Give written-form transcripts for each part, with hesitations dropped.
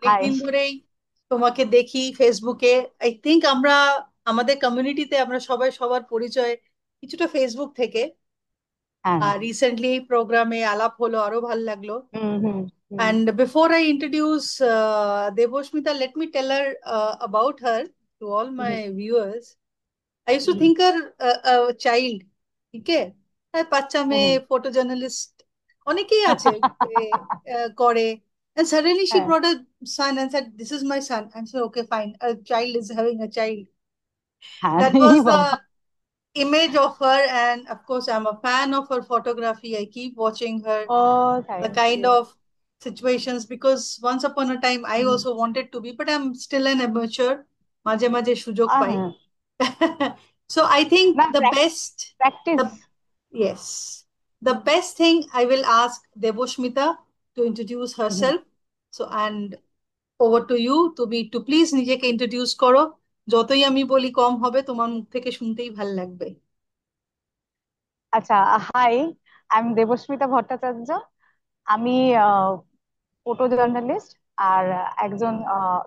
High. অনেকদিন ধরেই তোমাকে দেখি ফেসবুকে। আই থিংক আমরা আমাদের কমিউনিটিতে আমরা সবাই সবার পরিচয় কিছুটা ফেসবুক থেকে। হ্যাঁ। আর রিসেন্টলি এই প্রোগ্রামে আলাপ হলো, আরো ভাল লাগলো। হুম হুম হুম And before I introduce Deboshmita, let me tell her about her to all hmm my viewers. I used to hmm think her a child, ठीक है? আর বাচ্চা মেয়ে হুম। ফটো জার্নালিস্ট অনেকেই আছে করে, and suddenly she হ্যাঁ brought a son and said, "This is my son." And said, "Okay, fine. A child is having a child." হ্যাঁ That এই was বাবা। the image of her, and of course, I'm a fan of her photography. I keep watching her, ও the thank kind you. of situations, because once upon a time I hmm. also wanted to be, but I'm still an amateur. মাঝে মাঝে সুযোগ পাই। হ্যাঁ। So I think না, the best, practice. the yes, the best thing I will ask Deboshmita to introduce herself. So and over to you, তুমি একটু please নিজেকে introduce করো। যতই আমি বলি কম হবে, তোমার মুখ থেকে শুনতেই ভাল লাগবে। আচ্ছা, হাই, আমি দেবস্মিতা ভট্টাচার্য। আমি ফটো জার্নালিস্ট আর একজন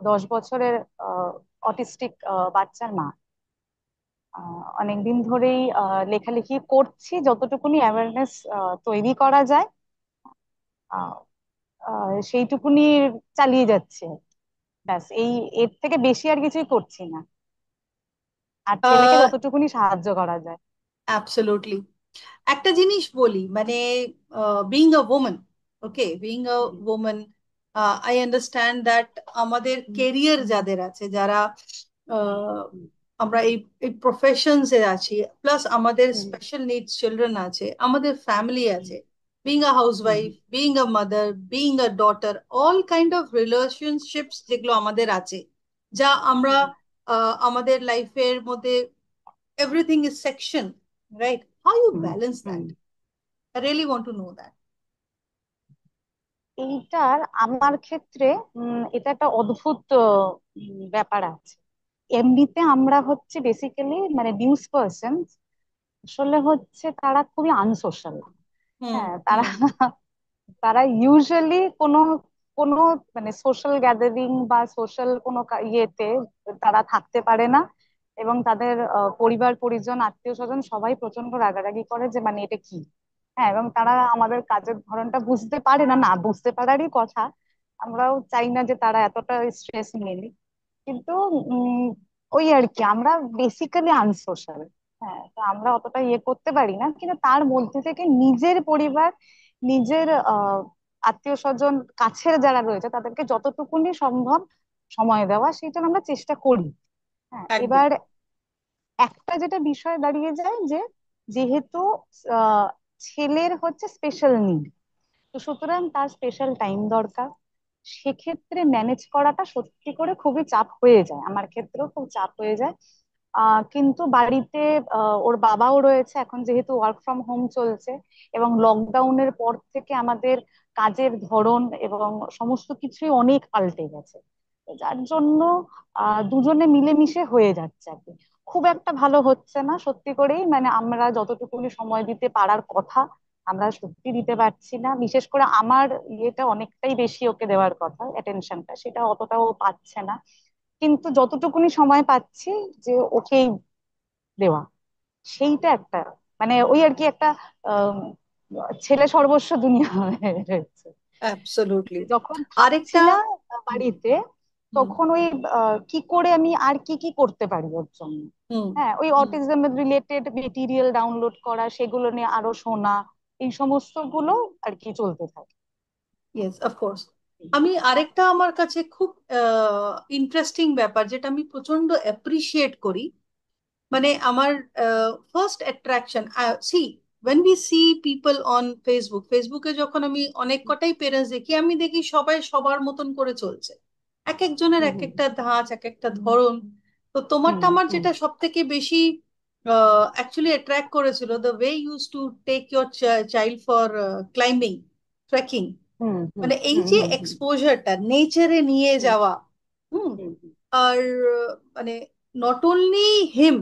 10 বছরের অটিস্টিক বাচ্চার মা। অনেকদিন ধরেই লেখালেখি করছি, যতটুকুনি অ্যাওয়ারনেস তৈরি করা যায় আহ, সেইটুকুনি চালিয়ে যাচ্ছে। ব্যাস, এর থেকে বেশি আর কিছুই করছি না। আর ছেলেকে আহ যতটুকুনি সাহায্য করা যায়। অ্যাবসলিউটলি। একটা জিনিস বলি, মানে being a woman, okay, being a hmm woman, I understand that আমাদের হুম কেরিয়ার যাদের আছে, যারা হুম আহ, আমরা এই এই প্রফেশনস এ আছি, প্লাস আমাদের হুম স্পেশাল নিডস চিলড্রেন আছে, আমাদের ফ্যামিলি হুম আছে, being a hmm housewife, being a mother, being a daughter, all kind of relationships যেগুলো আমাদের আছে, যা আমরা হুম আমাদের লাইফের মধ্যে everything is section, right? How you hmm balance hmm. that? I really want to know that. এইটার আমার ক্ষেত্রে এটা একটা অদ্ভুত ব্যাপার আছে। এমনিতে আমরা হচ্ছে বেসিক্যালি মানে নিউজ পার্সন, আসলে হচ্ছে তারা খুবই আনসোশ্যাল। Hmm. হ্যাঁ, তারা Hmm. তারা ইউজুয়ালি কোনো কোনো মানে সোশ্যাল গ্যাদারিং বা সোশ্যাল কোনো ইয়েতে তারা থাকতে পারে না। এবং তাদের পরিবার পরিজন আত্মীয় স্বজন সবাই প্রচন্ড রাগারাগি করে যে মানে এটা কি। হ্যাঁ, এবং তারা আমাদের কাজের ধরনটা বুঝতে পারে না, না বুঝতে পারারই কথা। আমরাও চাই না যে তারা এতটা স্ট্রেস নিয়ে নিক, কিন্তু উম, ওই আর কি, আমরা বেসিক্যালি আনসোশ্যাল। হ্যাঁ, তো আমরা অতটা ইয়ে করতে পারি না, কিন্তু তার মধ্যে থেকে নিজের পরিবার, নিজের আত্মীয় স্বজন, কাছের যারা রয়েছে তাদেরকে যতটুকুনি সম্ভব সময় দেওয়া, সেটা আমরা চেষ্টা করি। হ্যাঁ, একদম। এবার একটা যেটা বিষয় দাঁড়িয়ে যায় যে যেহেতু আহ, ছেলের হচ্ছে স্পেশাল নিড, তো সুতরাং তার স্পেশাল টাইম দরকার। সেক্ষেত্রে ম্যানেজ করাটা সত্যি করে খুবই চাপ হয়ে যায়, আমার ক্ষেত্রেও খুব চাপ হয়ে যায়। কিন্তু বাড়িতে ওর বাবাও রয়েছে, এখন যেহেতু ওয়ার্ক ফ্রম হোম চলছে এবং লকডাউনের পর থেকে আমাদের কাজের ধরন এবং সমস্ত কিছুই অনেক পাল্টে গেছে। তো যার জন্য দুজনে মিলেমিশে হয়ে যাচ্ছে আর কি। খুব একটা ভালো হচ্ছে না সত্যি করেই, মানে আমরা যতটুকুনি সময় দিতে পারার কথা আমরা সত্যি দিতে পারছি না। বিশেষ করে আমার ইয়েটা অনেকটাই বেশি ওকে দেওয়ার কথা, অ্যাটেনশনটা সেটা অতটাও পাচ্ছে না। কিন্তু যতটুকুনি সময় পাচ্ছি যে ওকেই দেওয়া, সেইটা একটা মানে ওই আর কি একটা আহ ছেলে সর্বস্ব দুনিয়া হয়ে রয়েছে। অ্যাবসলিউটলি। যখন থাকছি আরেকটা, না হুম, বাড়িতে, হুম, তখন ওই কি করে আমি আর কি কি করতে পারি ওর জন্য। হুম, হ্যাঁ, ওই হুম, অটিজম রিলেটেড মেটেরিয়াল ডাউনলোড করা, সেগুলো নিয়ে আরো শোনা, এই সমস্ত গুলো আর কি চলতে থাকে। Yes, of course. আমি আরেকটা আমার কাছে খুব ইন্টারেস্টিং ব্যাপার, যেটা আমি প্রচন্ড অ্যাপ্রিসিয়েট করি, মানে আমার first attraction, see, when we see people on ফেসবুকে যখন আমি অনেক কটাই পেরেন্টস দেখি, আমি দেখি সবাই সবার মতন করে চলছে, এক একজনের হুম এক হুম একটা ধাঁচ, এক একটা ধরন। তো তোমারটা হুম আমার হুম যেটা সব থেকে বেশি অ্যাকচুয়ালি অ্যাট্রাক্ট করেছিল, the way use to take your child for climbing, trekking, hmm hmm মানে এই হুম যে হুম হুম এক্সপোজারটা নেচারে নিয়ে হুম যাওয়া। হুম। হুম হুম আর মানে not only him,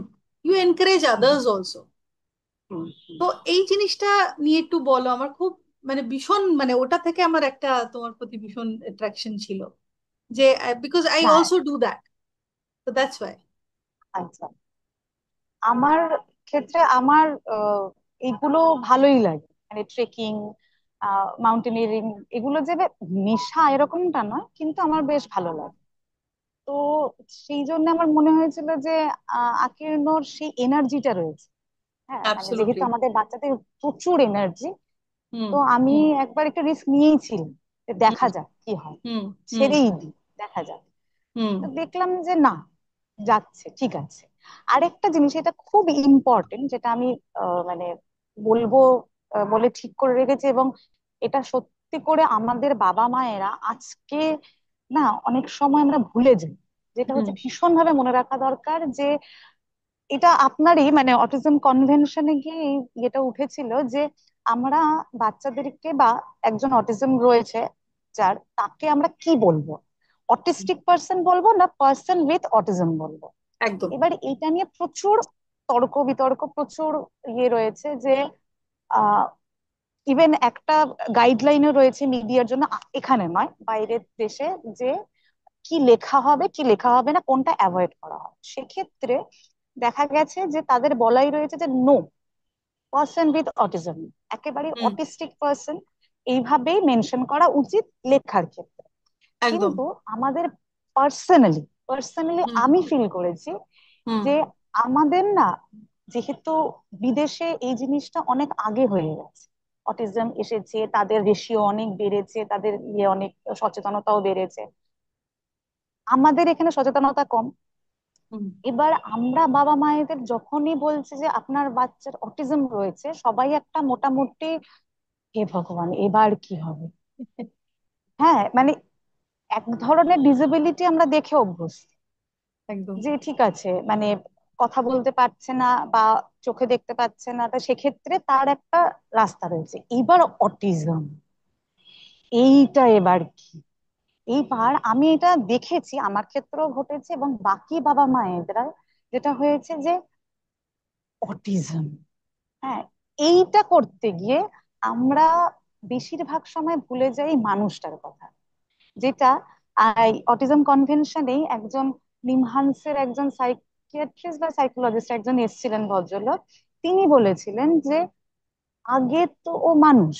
you encourage hmm others also. Hmm hmm. তো এই জিনিসটা নিয়ে একটু বলো, আমার খুব মানে ভীষণ, মানে ওটা থেকে আমার একটা তোমার প্রতি ভীষণ অ্যাট্রাকশন ছিল। যে বিকজ আই হ্যাঁ। অলসো ডু দ্যাট, তো দ্যাটস ওয়াই। আচ্ছা, আমার ক্ষেত্রে আমার এইগুলো ভালোই লাগে, মানে ট্রেকিং, মাউন্টেনিয়ারিং, এগুলো যে নেশা এরকমটা নয়, কিন্তু আমার বেশ ভালো লাগে। তো সেই জন্য আমার মনে হয়েছিল যে আকির্নর সেই এনার্জিটা রয়েছে। হ্যাঁ, মানে যেহেতু অ্যাবসলিউটলি। আমাদের বাচ্চাদের প্রচুর এনার্জি, হুম তো আমি হুম একবার একটা রিস্ক নিয়েইছিলাম যে হুম দেখা যাক কি হয়, হুম হুম ছেড়েই দিই, দেখা যাক। হুম তো দেখলাম যে না, যাচ্ছে, ঠিক আছে। আরেকটা জিনিস, এটা খুব ইম্পর্টেন্ট, যেটা আমি মানে বলবো বলে ঠিক করে রেখেছি, এবং এটা সত্যি করে আমাদের বাবা মায়েরা আজকে না অনেক সময় আমরা ভুলে যাই, যেটা হুম হচ্ছে ভীষণ ভাবে মনে রাখা দরকার, যে এটা আপনারই মানে অটিজম কনভেনশনে গিয়ে এটা উঠেছিল যে আমরা বাচ্চাদেরকে, বা একজন অটিজম রয়েছে যার, তাকে আমরা কি বলবো, অটিস্টিক পার্সন বলবো না পার্সন উইথ অটিজম বলবো। একদম। এবার এটা নিয়ে প্রচুর তর্ক বিতর্ক, প্রচুর রয়েছে যে ইভেন একটা গাইডলাইনও রয়েছে মিডিয়ার জন্য, এখানে নয় বাইরের দেশে, যে কি লেখা হবে কি লেখা হবে না, কোনটা অ্যাভয়েড করা হবে। সেক্ষেত্রে দেখা গেছে যে তাদের বলাই রয়েছে যে নো, পার্সন উইথ অটিজম, একেবারে হুম অটিস্টিক পার্সন, এইভাবেই মেনশন করা উচিত লেখার ক্ষেত্রে। একদম। কিন্তু আমাদের পার্সোনালি পার্সোনালি হুম আমি ফিল করেছি হুম যে আমাদের না, যেহেতু বিদেশে এই জিনিসটা অনেক আগে হয়ে গেছে, অটিজম এসেছে, তাদের রেশিও অনেক বেড়েছে, তাদের অনেক সচেতনতাও বেড়েছে, আমাদের এখানে সচেতনতা কম। হুম এবার আমরা বাবা মায়েদের যখনই বলছে যে আপনার বাচ্চার অটিজম রয়েছে, সবাই একটা মোটামুটি হে ভগবান এবার কি হবে। হ্যাঁ, মানে এক ধরনের ডিসেবিলিটি আমরা দেখে অভ্যস্ত, একদম। যে ঠিক আছে, মানে কথা বলতে পারছে না বা চোখে দেখতে পাচ্ছে না, তা সেক্ষেত্রে তার একটা রাস্তা রয়েছে। এবার অটিজম, এইটা এবার কি। এইবার আমি এটা দেখেছি, আমার ক্ষেত্রেও ঘটেছে, এবং বাকি বাবা মায়েরা যেটা হয়েছে যে অটিজম, হ্যাঁ, এইটা করতে গিয়ে আমরা বেশিরভাগ সময় ভুলে যাই মানুষটার কথা, যেটা অটিজম কনভেনশনে একজন নিমহান্সের একজন সাইকিয়াট্রিস্ট বা সাইকোলজিস্ট একজন এসেছিলেন ভদ্রলোক, তিনি বলেছিলেন যে আগে তো ও মানুষ,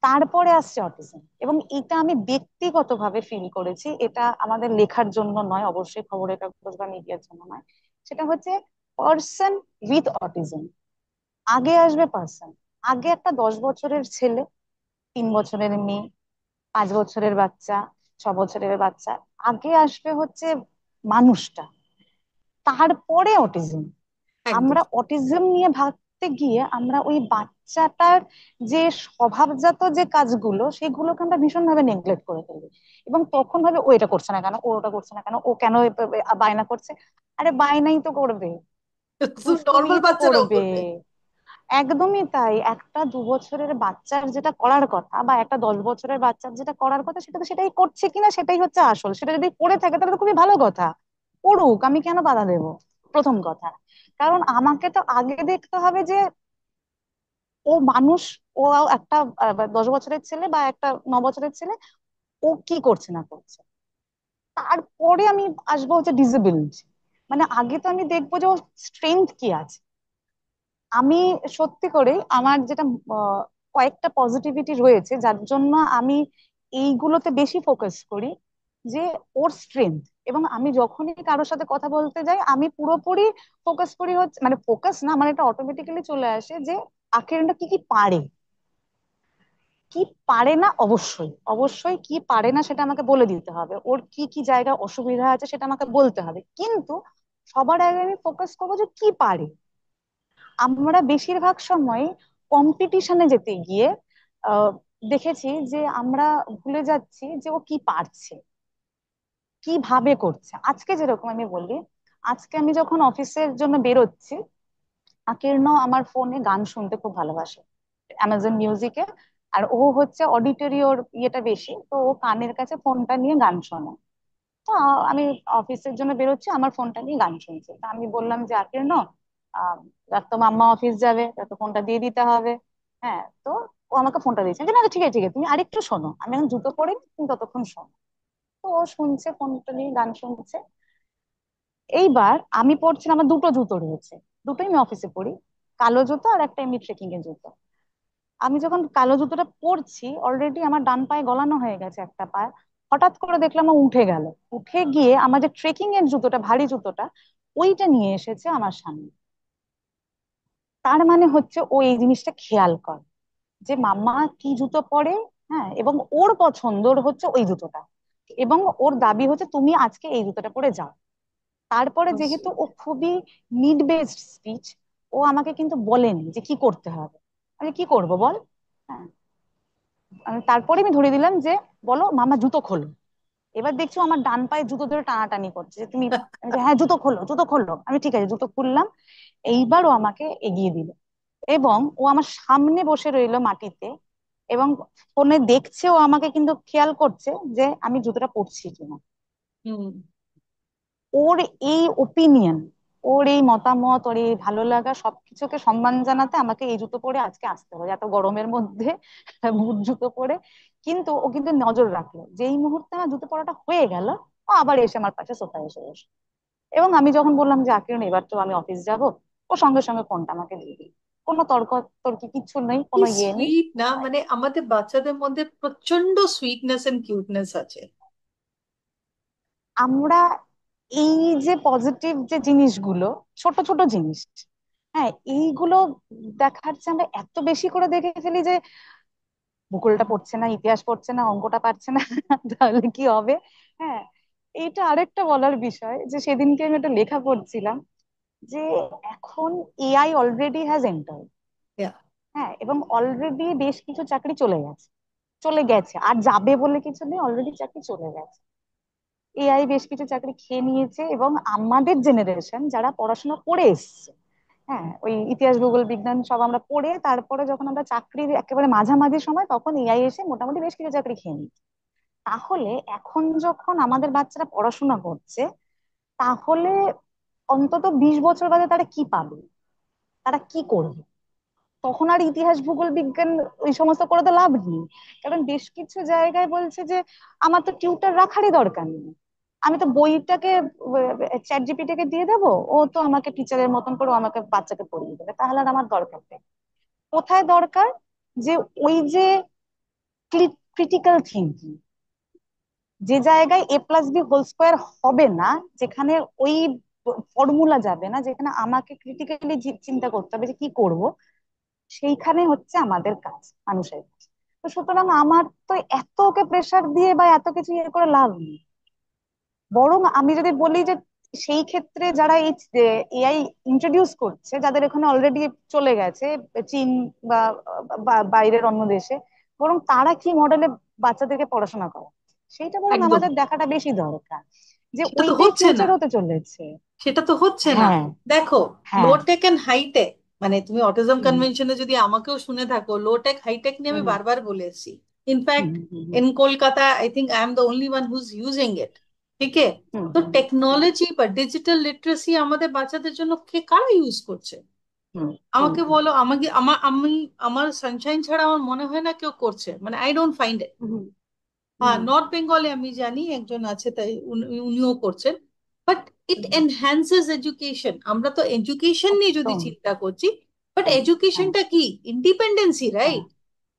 তারপরে আসছে অটিজম। এবং এটা আমি ব্যক্তিগতভাবে ফিল করেছি, এটা আমাদের লেখার জন্য নয়, অবশ্যই খবরের কাগজ বা মিডিয়ার জন্য নয়, সেটা হচ্ছে পার্সন উইথ অটিজম, আগে আসবে পার্সন। আগে একটা 10 বছরের ছেলে, 3 বছরের মেয়ে, 5 বছরের বাচ্চা, 6 বছরের বাচ্চা, আগে আসবে হচ্ছে মানুষটা, তারপরে অটিজম। একদম। আমরা অটিজম নিয়ে ভাবতে গিয়ে আমরা ওই বাচ্চাটার যে স্বভাবজাত যে কাজগুলো, সেগুলোকে আমরা ভীষণ ভাবে নেগলেক্ট করে ফেলি, এবং তখন ভাবে ও এটা করছে না কেন, ও ওটা করছে না কেন, ও কেন বায়না করছে। আরে বায়নাই তো করবে, নর্মাল দুষ্টুমিই তো বাচ্চারাও করবে। করবে। একদমই তাই, একটা 2 বছরের বাচ্চার যেটা করার কথা, বা একটা 10 বছরের বাচ্চার যেটা করার কথা, সেটা তো সেটাই করছে কিনা সেটাই হচ্ছে আসল। সেটা যদি করে থাকে তাহলে তো খুবই ভালো কথা, করুক, আমি কেন বাধা দেবো, প্রথম কথা। কারণ আমাকে তো আগে দেখতে হবে যে ও মানুষ, ও একটা 10 বছরের ছেলে বা একটা 9 বছরের ছেলে, ও কি করছে না করছে। তারপরে আমি আসবো হচ্ছে ডিসেবিলিটি, মানে আগে তো আমি দেখবো যে ওর স্ট্রেংথ কি আছে। আমি সত্যি করে আমার যেটা কয়েকটা পজিটিভিটি রয়েছে, যার জন্য আমি এইগুলোতে বেশি ফোকাস করি, যে ওর স্ট্রেংথ। এবং আমি যখনই কারোর সাথে কথা বলতে যাই, আমি পুরোপুরি ফোকাস করি হচ্ছে, মানে ফোকাস না, আমার এটা অটোমেটিক্যালি চলে আসে যে আখেরটা কি কি পারে, কি পারে না, অবশ্যই অবশ্যই কি পারে না সেটা আমাকে বলে দিতে হবে, ওর কি কি জায়গা অসুবিধা আছে সেটা আমাকে বলতে হবে, কিন্তু সবার আগে আমি ফোকাস করবো যে কি পারে। আমরা বেশিরভাগ সময় কম্পিটিশনে যেতে গিয়ে আহ, দেখেছি যে আমরা ভুলে যাচ্ছি যে ও কি পারছে, কিভাবে করছে। আজকে যেরকম আমি বলি, আজকে আমি যখন অফিসের জন্য বেরোচ্ছি, আকির্ণ আমার ফোনে গান শুনতে খুব ভালোবাসে, অ্যামাজন মিউজিকে। আর ও হচ্ছে অডিটরি, ওর ইয়েটা বেশি, তো ও কানের কাছে ফোনটা নিয়ে গান শোনে। তো আমি অফিসের জন্য বেরোচ্ছি, আমার ফোনটা নিয়ে গান শুনছি, তা আমি বললাম যে আকির্ণ, আহ দেখ তো মাম্মা অফিস যাবে, তা তো ফোনটা দিয়ে দিতে হবে। হ্যাঁ, তো ও আমাকে ফোনটা দিয়েছে যে না, ঠিক আছে ঠিক আছে, তুমি আরেকটু শোনো, আমি এখন জুতো পরে নি, তুমি ততক্ষণ শোনো। তো ও শুনছে, ফোনটা নিয়ে গান শুনছে। এইবার আমি পড়ছিলাম, আমার দুটো জুতো রয়েছে, দুটোই আমি অফিসে পরি, কালো জুতো আর একটা এমনি ট্রেকিং এর জুতো। আমি যখন কালো জুতোটা পরছি, অলরেডি আমার ডান পায়ে গলানো হয়ে গেছে একটা পা, হঠাৎ করে দেখলাম ও উঠে গেল। উঠে গিয়ে আমার যে ট্রেকিং এর জুতোটা, ভারী জুতোটা, ওইটা নিয়ে এসেছে আমার সামনে। তার মানে হচ্ছে ও এই জিনিসটা খেয়াল করে যে মাম্মা কি জুতো পরে। হ্যাঁ, এবং ওর পছন্দ হচ্ছে ওই জুতোটা, এবং ওর দাবি হচ্ছে তুমি আজকে এই জুতোটা পরে যাও। তারপরে যেহেতু ও খুবই নিড বেসড স্পিচ, ও আমাকে কিন্তু বলেনি যে কি করতে হবে। আমি কি করব বল। হ্যাঁ, তারপরে আমি ধরে দিলাম যে বলো মামা জুতো খোলো। এবার দেখছো আমার ডান পায়ে জুতো ধরে টানাটানি করছে যে তুমি। আমি যে হ্যাঁ জুতো খোলো, জুতো খোলো। আমি ঠিক আছে জুতো খুললাম। এইবার ও আমাকে এগিয়ে দিল, এবং ও আমার সামনে বসে রইলো মাটিতে, এবং ফোনে দেখছে, ও আমাকে কিন্তু খেয়াল করছে যে আমি জুতোটা পরছি কিনা। হুম। ওর এই ওপিনিয়ন, ওর এই মতামত, ওর এই ভালো লাগা সবকিছুকে সম্মান জানাতে আমাকে এই জুতো পরে আজকে আসতে হবে, এত গরমের মধ্যে বুট জুতো পরে। কিন্তু ও কিন্তু নজর রাখলো, যেই মুহূর্তে আমার জুতো পরাটা হয়ে গেল, ও আবার এসে আমার পাশে সোফায় এসে বসে। এবং আমি যখন বললাম যে আকিরণ এবার তো আমি অফিস যাব, ও সঙ্গে সঙ্গে ফোনটা আমাকে দিয়ে দিল। কোনো তর্ক তর্কি কিচ্ছু নেই, কি কোনো ইয়ে নেই। সুইট না, মানে আমাদের বাচ্চাদের মধ্যে প্রচন্ড সুইটনেস এন্ড কিউটনেস আছে। আমরা এই যে পজিটিভ যে জিনিসগুলো, ছোট ছোট জিনিস, হ্যাঁ এইগুলো দেখার চেয়ে আমরা এত বেশি করে দেখে ফেলি যে ভূগোলটা পড়ছে না, ইতিহাস পড়ছে না, অঙ্কটা পারছে না, তাহলে কি হবে। হ্যাঁ, এইটা আরেকটা বলার বিষয় যে সেদিনকে আমি একটা লেখা পড়ছিলাম যে এখন AI already has entered. Yeah. হ্যাঁ, এবং অলরেডি বেশ কিছু চাকরি চলে গেছে, চলে গেছে, আর যাবে বলে কিছু নেই, অলরেডি চাকরি চলে গেছে। এআই বেশ কিছু চাকরি খেয়ে নিয়েছে, এবং আমাদের জেনারেশন যারা পড়াশোনা করে এসছে, হ্যাঁ ওই ইতিহাস ভূগোল বিজ্ঞান সব আমরা পড়ে তারপরে যখন আমরা চাকরির একেবারে মাঝামাঝি সময়, তখন এআই এসে মোটামুটি বেশ কিছু চাকরি খেয়ে নিচ্ছে। তাহলে এখন যখন আমাদের বাচ্চারা পড়াশোনা করছে, তাহলে অন্তত 20 বছর বাদে তারা কি পাবে, তারা কি করবে? তখন আর ইতিহাস ভূগোল বিজ্ঞান ওই সমস্ত করে তো লাভ নেই। কারণ বেশ কিছু জায়গায় বলছে যে আমার তো টিউটর রাখারই দরকার নেই, আমি তো বইটাকে চ্যাট জিপিটিকে দিয়ে দেবো, ও তো আমাকে টিচারের মতন করে ও আমাকে বাচ্চাকে পড়িয়ে দেবে, তাহলে আর আমার দরকার নেই। কোথায় দরকার? যে ওই যে ক্রিটিক্যাল থিঙ্কিং, যে জায়গায় A+B² হবে না, যেখানে ওই ফর্মুলা যাবে না, যেখানে আমাকে ক্রিটিক্যালি চিন্তা করতে হবে যে কি করব, সেইখানে হচ্ছে আমাদের কাজ, মানুষের কাজ। তো সুতরাং আমার তো এত ওকে প্রেসার দিয়ে বা এত কিছু ইয়ে করে লাভ নেই। বরং আমি যদি বলি যে সেই ক্ষেত্রে যারা এই এআই ইন্ট্রোডিউস করছে, যাদের এখানে অলরেডি চলে গেছে, চীন বা বাইরের অন্য দেশে, বরং তারা কি মডেলে বাচ্চাদেরকে পড়াশোনা করে, সেইটা বরং একদম। আমাদের দেখাটা বেশি দরকার, যে সেটা তো ওইটাই হচ্ছে না, ফিউচার হতে চলেছে। সেটা তো হচ্ছে না। হ্যাঁ, দেখো, লো হ্যাঁ। টেক এন্ড হাই টেক, মানে তুমি অটিজম হুম, কনভেনশনে যদি আমাকেও শুনে থাকো, লো টেক হাই টেক নিয়ে আমি হুম, বারবার বলে এসেছি। Hmm, in fact hmm, in Kolkata I think I am the only one who is using it. ঠিক আছে? হুম, তো হুম, হুম, টেকনোলজি বা ডিজিটাল লিটারেসি আমাদের বাচ্চাদের জন্য কে কারা ইউজ করছে? হুম, হুম, আমাকে বলো, আমাকে আমার সানশাইন ছাড়া আমার মনে হয় না কেউ করছে, মানে আই ডোন্ট ফাইন্ড। হুম, হ্যাঁ, হুম, নর্থ বেঙ্গলে আমি জানি একজন আছে, তাই উনিও করছেন। But it hmm, enhances education. আমরা তো এডুকেশন নিয়ে যদি একদম। চিন্তা করছি, বাট হ্যাঁ, হ্যাঁ, এডুকেশনটা কি? ইন্ডিপেন্ডেন্সি, হ্যাঁ, রাইট?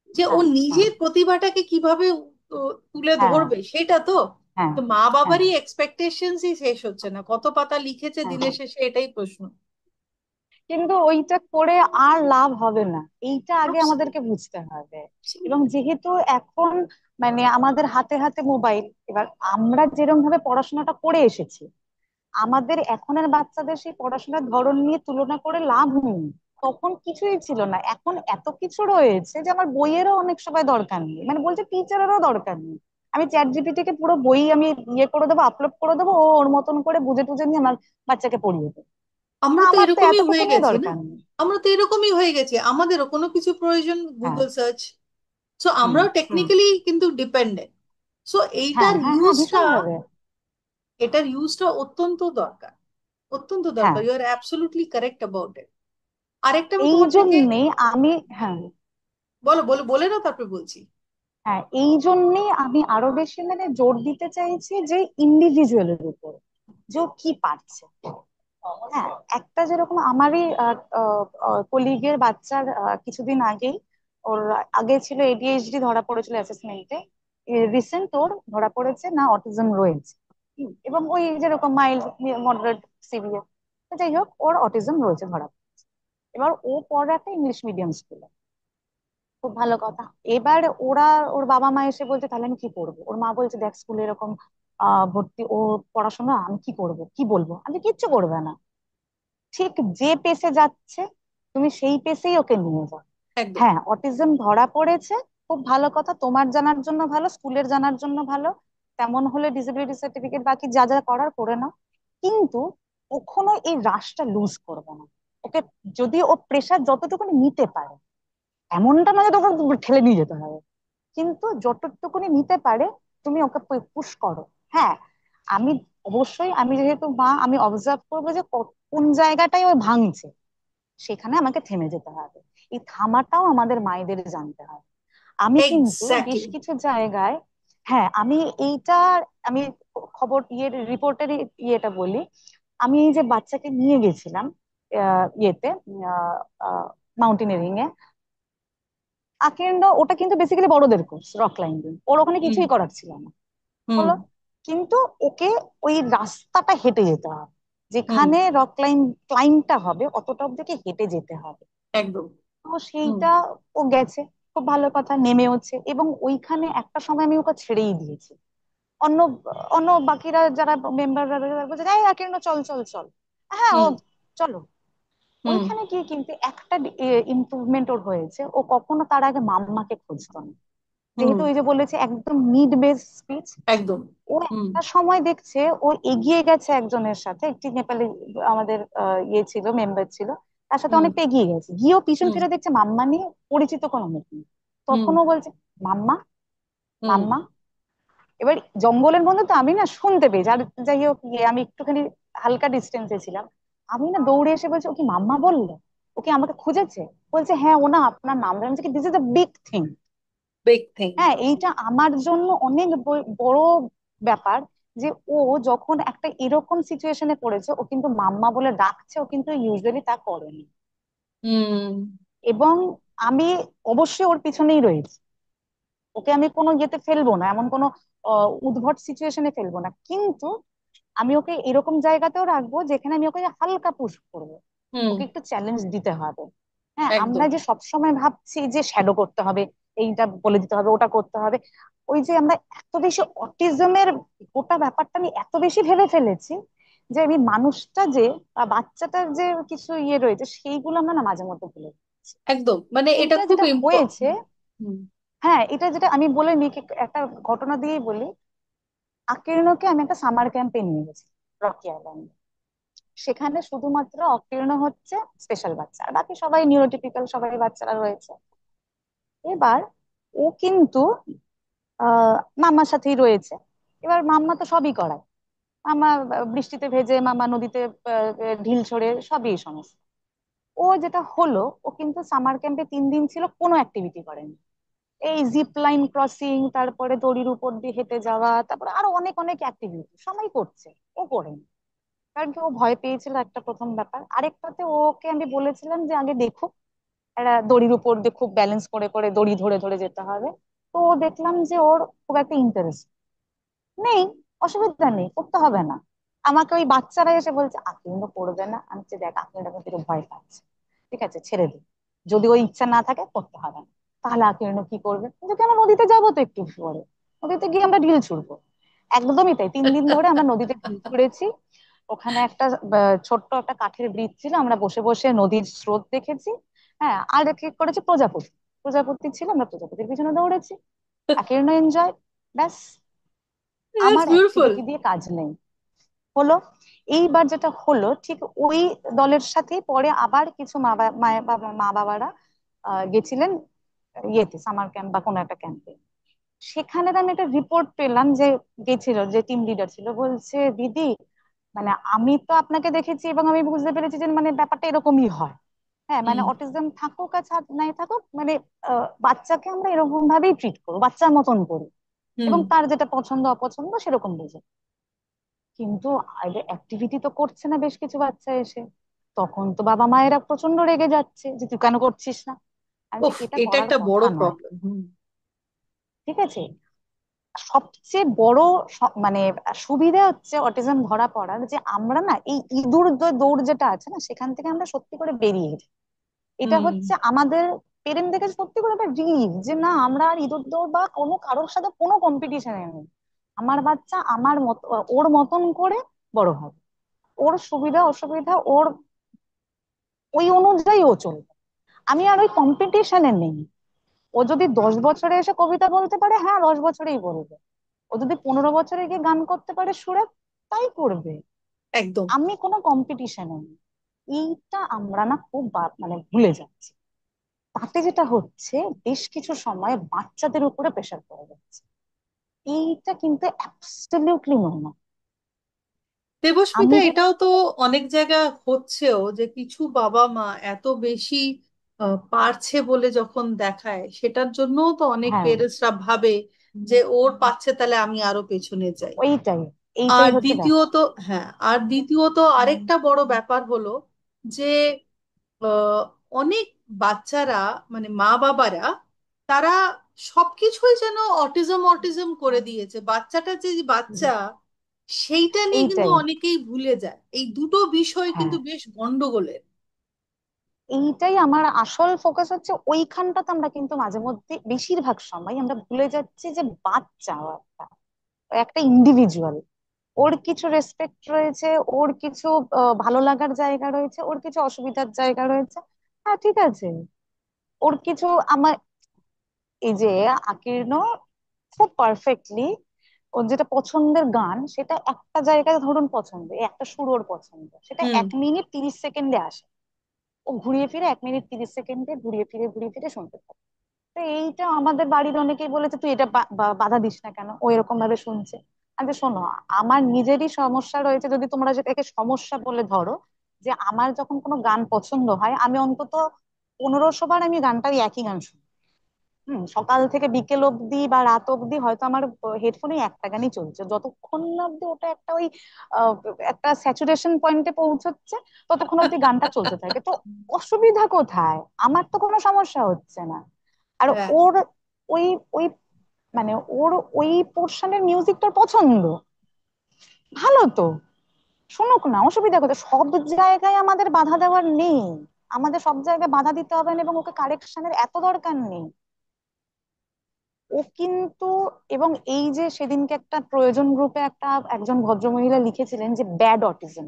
যে ও হ্যাঁ, হ্যাঁ, নিজের প্রতিভাটাকে কিভাবে তুলে হ্যাঁ, ধরবে, সেটা তো। হ্যাঁ, তো মা হ্যাঁ, বাবারই এক্সপেকটেশনসই শেষ হচ্ছে না, কত পাতা লিখেছে হ্যাঁ। দিনের শেষে, এটাই প্রশ্ন। কিন্তু ওইটা করে আর লাভ হবে না, এইটা আগে আমাদেরকে Absolutely. বুঝতে হবে। এবং যেহেতু এখন মানে আমাদের হাতে হাতে মোবাইল, এবার আমরা যেরকম ভাবে পড়াশোনাটা করে এসেছি, আমাদের এখনের বাচ্চাদের সেই পড়াশোনার ধরন নিয়ে তুলনা করে লাভ নেই। তখন কিছুই ছিল না, এখন এত কিছু রয়েছে যে আমার বইয়েরও অনেক সময় দরকার নেই, মানে বলছে টিচারেরও দরকার নেই। আমি চ্যাট জিপিটিকে পুরো বই আমি ইয়ে করে দেবো, আপলোড করে দেবো, ও ওর মতন করে বুঝে টুঝে নিয়ে আমার বাচ্চাকে পড়িয়ে দেবে। তা আমরা তো আমার তো এরকমই এতটুকু হয়ে নিয়ে গেছি না, দরকার নেই। আমরা তো এরকমই হয়ে গেছি, আমাদেরও কোনো কিছু প্রয়োজন হ্যাঁ। Google search. সো হুম, আমরাও হুম। টেকনিক্যালি কিন্তু ডিপেন্ডেন্ট। সো হ্যাঁ, এইটার হ্যাঁ, হ্যাঁ, ইউজটা, ভীষণ ভাবে। এটার ইউজটা অত্যন্ত দরকার, অত্যন্ত দরকার। হ্যাঁ, you are absolutely correct about it. আরেকটা আমি এই তোমার থেকে, জন্যে আমি, হ্যাঁ, বলো বলো, বলে নাও তারপর বলছি। হ্যাঁ, এই জন্যই আমি আরো বেশি মানে জোর দিতে চাইছি যে ইন্ডিভিজুয়ালের উপর, যে ও কি পারছে। হ্যাঁ, একটা যেরকম আমারই কলিগের বাচ্চার কিছুদিন আগেই ওর আগে ছিল এডিএইচডি, ধরা পড়েছিল অ্যাসেসমেন্টে। রিসেন্ট ওর ধরা পড়েছে না অটিজম রয়েছে। এবং ওই যেরকম মাইল্ড, মডারেট, সিভিয়ার, যাই হোক ওর অটিজম রয়েছে ধরা পড়েছে। এবার ও পড়ে একটা ইংলিশ মিডিয়াম স্কুলে, খুব ভালো কথা। এবার ওরা, ওর বাবা মা এসে বলছে তাহলে আমি কি করবো, ওর মা বলছে দেখ স্কুলে এরকম ভর্তি ও পড়াশোনা, আমি কি করব কি বলবো, আমি কিচ্ছু করবে না, ঠিক যে পেসে যাচ্ছে তুমি সেই পেসেই ওকে নিয়ে যাও। একদম। হ্যাঁ, অটিজম ধরা পড়েছে, খুব ভালো কথা, তোমার জানার জন্য ভালো, স্কুলের জানার জন্য ভালো। তেমন হলে ডিসেবিলিটি সার্টিফিকেট বাকি যা যা করার করে নাও, কিন্তু কখনো এই রাশটা লুজ করবে না ওকে। যদি ও প্রেশার যতটুকু নিতে পারে, এমনটা নয় যে তোকে ঠেলে নিয়ে যেতে হবে, কিন্তু যতটুকুনি নিতে পারে তুমি ওকে পুশ করো। হ্যাঁ, আমি অবশ্যই, আমি যেহেতু মা, আমি অবজার্ভ করবো যে কোন জায়গাটায় ও ভাঙছে, সেখানে আমাকে থেমে যেতে হবে। এই থামাটাও আমাদের মায়েদের জানতে হয়। আমি কিন্তু বেশ এক্স্যাক্টলি। কিছু জায়গায়, হ্যাঁ আমি এইটা, আমি খবর রিপোর্টের ইয়েটা বলি। আমি এই যে বাচ্চাকে নিয়ে গেছিলাম ইয়েতে, মাউন্টেনিয়ারিং এ, ওটা কিন্তু বেসিক্যালি বড়দের কোর্স, রক ক্লাইম্বিং, ওর ওখানে হুম। কিছুই করার ছিল না। হুম। হলো, কিন্তু ওকে ওই রাস্তাটা হেঁটে যেতে হবে, হুম। যেখানে ক্লাইম্বটা হবে অতটা অব্দি হেঁটে যেতে হবে। একদম। তো হুম। সেইটা ও গেছে, খুব ভালো কথা, নেমেওছে। এবং ওইখানে একটা সময় আমি ওকে ছেড়েই দিয়েছি। অন্য অন্য বাকিরা যারা মেম্বাররা বলছে এই আকির্ণ চল চল চল, হ্যাঁ ও হুম। চলো। হুম। ওইখানে গিয়ে কিন্তু একটা ইমপ্রুভমেন্ট ওর হয়েছে, ও কখনো তার আগে মাম্মাকে খুঁজতো না। হুম। যেহেতু ওই যে বলেছে একদম নিড বেস স্পিচ, একদম। ও হুম। একটা সময় দেখছে ও এগিয়ে গেছে একজনের সাথে, একটি নেপালি আমাদের ইয়ে ছিল, মেম্বার ছিল, তার সাথে হুম। অনেকটা এগিয়ে গেছে, গিয়েও পিছন হুম। ফিরে দেখছে মাম্মা নিয়ে পরিচিত কোনো মুখ নেই। হুম। তখনও বলছে মাম্মা, হুম। মাম্মা। এবার জঙ্গলের মধ্যে তো আমি না শুনতে পেয়েছি, আর যাই হোক আমি একটুখানি হালকা ডিস্টেন্সে ছিলাম। আমি না দৌড়ে এসে বলছি ও কি মাম্মা বললো, ও কি আমাকে খুঁজেছে? বলছে হ্যাঁ ও না আপনার নাম জানছে, কি this is a big thing. Big thing. হ্যাঁ, এইটা আমার জন্য অনেক বড় ব্যাপার, যে ও যখন একটা এরকম সিচুয়েশনে পড়েছে, ও কিন্তু মাম্মা বলে ডাকছে, ও কিন্তু ইউজুয়ালি তা করেনি। হুম। এবং আমি অবশ্যই ওর পিছনেই রয়েছি, ওকে আমি কোনো ইয়েতে ফেলবো না, এমন কোনো উদ্ভট সিচুয়েশনে ফেলবো না, কিন্তু আমি ওকে এরকম জায়গাতেও রাখবো যেখানে আমি ওকে হালকা পুশ করবো, হুম। ওকে একটু চ্যালেঞ্জ দিতে হবে। হ্যাঁ, আমরা একদম। যে সবসময় ভাবছি যে শ্যাডো করতে হবে, এইটা বলে দিতে হবে, ওটা করতে হবে, ওই যে আমরা এত বেশি অটিজমের গোটা ব্যাপারটা আমি এত বেশি ভেবে ফেলেছি, যে আমি মানুষটা যে বা বাচ্চাটার যে কিছু ইয়ে রয়েছে সেইগুলো আমরা না মাঝে মধ্যে ভুলে যাচ্ছি। একদম, মানে এটা এইটা খুব যেটা হয়েছে, ইম্পর্টেন্ট। হুম। হ্যাঁ এটা যেটা আমি বলে নিই, একটা ঘটনা দিয়েই বলি। আকীর্ণকে আমি একটা সামার ক্যাম্পে নিয়ে গেছি, রকি আইল্যান্ড। সেখানে শুধুমাত্র অকীর্ণ হচ্ছে স্পেশাল বাচ্চা, আর বাকি সবাই নিউরোটিপিক্যাল, সবাই বাচ্চারা রয়েছে। এবার ও কিন্তু আহ মাম্মার সাথেই রয়েছে। এবার মাম্মা তো সবই করায়, মামা বৃষ্টিতে ভেজে, মামা নদীতে ঢিল ছড়ে, সবই সমস্ত। ও যেটা হলো, ও কিন্তু সামার ক্যাম্পে 3 দিন ছিল, কোনো অ্যাক্টিভিটি করেনি। এই জিপ লাইন ক্রসিং, তারপরে দড়ির উপর দিয়ে হেঁটে যাওয়া, তারপরে আরো অনেক অনেক অ্যাক্টিভিটি সবাই করছে, ও করেনি। কারণ কি, ও ভয় পেয়েছিল, একটা প্রথম ব্যাপার। আরেকটাতে ওকে আমি বলেছিলাম যে আগে দেখুক, একটা দড়ির উপর দিয়ে খুব ব্যালেন্স করে করে দড়ি ধরে ধরে যেতে হবে। তো দেখলাম যে ওর খুব একটা ইন্টারেস্ট নেই, অসুবিধা নেই, করতে হবে না। আমাকে ওই বাচ্চারা এসে বলছে আকলিন্দ করবে না, আমি বলছি, দেখ আকলিন্দ এখন একটু ভয় পাচ্ছে, ঠিক আছে ছেড়ে দিই, যদি ওই ইচ্ছা না থাকে করতে হবে না। তাহলে আকলিন্দ কি করবে, কিন্তু কেন, নদীতে যাবো তো একটু পরে, নদীতে গিয়ে আমরা ঢিল ছুড়বো। একদমই তাই, 3 দিন ধরে আমরা নদীতে ঢিল ছুঁড়েছি। ওখানে একটা ছোট্ট একটা কাঠের ব্রিজ ছিল, আমরা বসে বসে নদীর স্রোত দেখেছি। হ্যাঁ, আর কি করেছি, প্রজাপতি, প্রজাপতি ছিল, আমরা প্রজাপতির পিছনে দৌড়েছি, আকীর্ণ এনজয়, ব্যাস। দ্যাটস আমার বিউটিফুল। অ্যাক্টিভিটি দিয়ে কাজ নেই। হলো, এইবার যেটা হলো ঠিক ওই দলের সাথে পরে আবার কিছু মা বাবারা গেছিলেন ইয়েতে, সামার ক্যাম্প বা কোনো একটা ক্যাম্পে। সেখানে আমি একটা রিপোর্ট পেলাম, যে গেছিল, যে টিম লিডার ছিল, বলছে দিদি, মানে আমি তো আপনাকে দেখেছি এবং আমি বুঝতে পেরেছি যে মানে ব্যাপারটা এরকমই হয়। হ্যাঁ, মানে হুম অটিজম থাকুক আর নাই থাকুক, মানে বাচ্চাকে আমরা এরকম ভাবেই ট্রিট করবো, বাচ্চার মতন করি, হুম এবং তার যেটা পছন্দ অপছন্দ সেরকম বুঝে। কিন্তু অ্যাক্টিভিটি তো করছে না বেশ কিছু বাচ্চা এসে, তখন তো বাবা মায়েরা প্রচন্ড রেগে যাচ্ছে যে তুই কেন করছিস না। আমি বলছি, উফ, এটা এটা করার একটা বড় কথা নয়। প্রবলেম। হুম ঠিক আছে, সবচেয়ে বড় মানে সুবিধা হচ্ছে অটিজম ধরা পড়ার, যে আমরা না এই ইঁদুর দৌড় যেটা আছে না, সেখান থেকে আমরা সত্যি করে বেরিয়ে যাই। এটা হুম হচ্ছে আমাদের পেরেন্টদের কাছে সত্যি করে একটা রিলিফ, যে না, আমরা আর ইঁদুর দৌড় বা কোনো কারোর সাথে কোনো কম্পিটিশনে নেই। আমার বাচ্চা আমার মত, ওর মতন করে বড় হবে, ওর সুবিধা অসুবিধা ওর ওই অনুযায়ী ও চলবে। আমি আর ওই কম্পিটিশনে নেই। ও যদি 10 বছরে এসে কবিতা বলতে পারে, হ্যাঁ 10 বছরেই বলবে। ও যদি 15 বছরে গিয়ে গান করতে পারে সুরে, তাই করবে। একদম। আমি কোনো কম্পিটিশনে নেই। এইটা আমরা না খুব মানে ভুলে যাচ্ছি। তাতে যেটা হচ্ছে, বেশ কিছু সময় বাচ্চাদের উপরে প্রেশার পড়ে যাচ্ছে। এইটা কিন্তু অ্যাবসলিউটলি নর্মাল। দেবস্মিতা, আমি যে, এটাও তো অনেক জায়গা হচ্ছেও যে কিছু বাবা মা এত বেশি পারছে বলে যখন দেখায়, সেটার জন্যও তো অনেক হ্যাঁ, পেরেন্টসরা ভাবে যে ওর পাচ্ছে তাহলে আমি আরো পেছনে যাই। ওইটাই আর এইটাই হচ্ছে ব্যাপার। দ্বিতীয়ত, হ্যাঁ, আর দ্বিতীয়ত আরেকটা বড় ব্যাপার হলো যে আহ, অনেক বাচ্চারা, মানে মা বাবারা, তারা সবকিছুই যেন অটিজম অটিজম করে দিয়েছে। বাচ্চাটা যে বাচ্চা, সেইটা নিয়ে কিন্তু এইটাই, অনেকেই ভুলে যায়। এই দুটো বিষয় হ্যাঁ, কিন্তু বেশ গন্ডগোলের। এইটাই আমার আসল ফোকাস হচ্ছে ওইখানটাতে। আমরা কিন্তু মাঝে মধ্যে বেশিরভাগ সময় আমরা ভুলে যাচ্ছি যে বাচ্চা ও একটা, ও একটা ইন্ডিভিজুয়াল। ওর কিছু রেসপেক্ট রয়েছে, ওর কিছু ভালো লাগার জায়গা রয়েছে, ওর কিছু অসুবিধার জায়গা রয়েছে। হ্যাঁ ঠিক আছে, ওর কিছু আমার, এই যে আকীর্ণ খুব পারফেক্টলি, ওর যেটা পছন্দের গান সেটা একটা জায়গায় ধরুন পছন্দ, এই একটা সুর ওর পছন্দ, সেটা হুম 1 মিনিট 30 সেকেন্ডে আসে। ও ঘুরিয়ে ফিরে 1 মিনিট 30 সেকেন্ডে ঘুরিয়ে ফিরে শুনতে থাকে। তো এইটা আমাদের বাড়ির অনেকেই বলেছে, তুই এটা বাধা দিস না কেন, ও এরকম ভাবে শুনছে। আচ্ছা শোনো, আমার নিজেরই সমস্যা রয়েছে, যদি তোমরা যেটাকে সমস্যা বলে ধরো, যে আমার যখন কোনো গান পছন্দ হয়, আমি অন্তত 1500 বার আমি গানটাই একই গান শুনি। সকাল থেকে বিকেল অবধি বা রাত অবধি হয়তো আমার হেডফোনে একটা গানই চলছে, যতক্ষণ না অবধি ওটা একটা ওই আহ, একটা স্যাচুরেশন পয়েন্টে পৌঁছচ্ছে, ততক্ষণ অবধি গানটা চলতে থাকে। তো অসুবিধা কোথায়? আমার তো কোনো সমস্যা হচ্ছে না। আর হ্যাঁ, ওর ওই ওই মানে ওর ওই পোর্শনের মিউজিকটার পছন্দ, ভালো তো, শুনুক না, অসুবিধা কোথায়? সব জায়গায় আমাদের বাধা দেওয়ার নেই, আমাদের সব জায়গায় বাধা দিতে হবে না, এবং ওকে কারেকশনের এত দরকার নেই। ও কিন্তু, এবং এই যে সেদিনকে একটা প্রয়োজন গ্রুপে একজন ভদ্রমহিলা লিখেছিলেন যে ব্যাড অটিজম,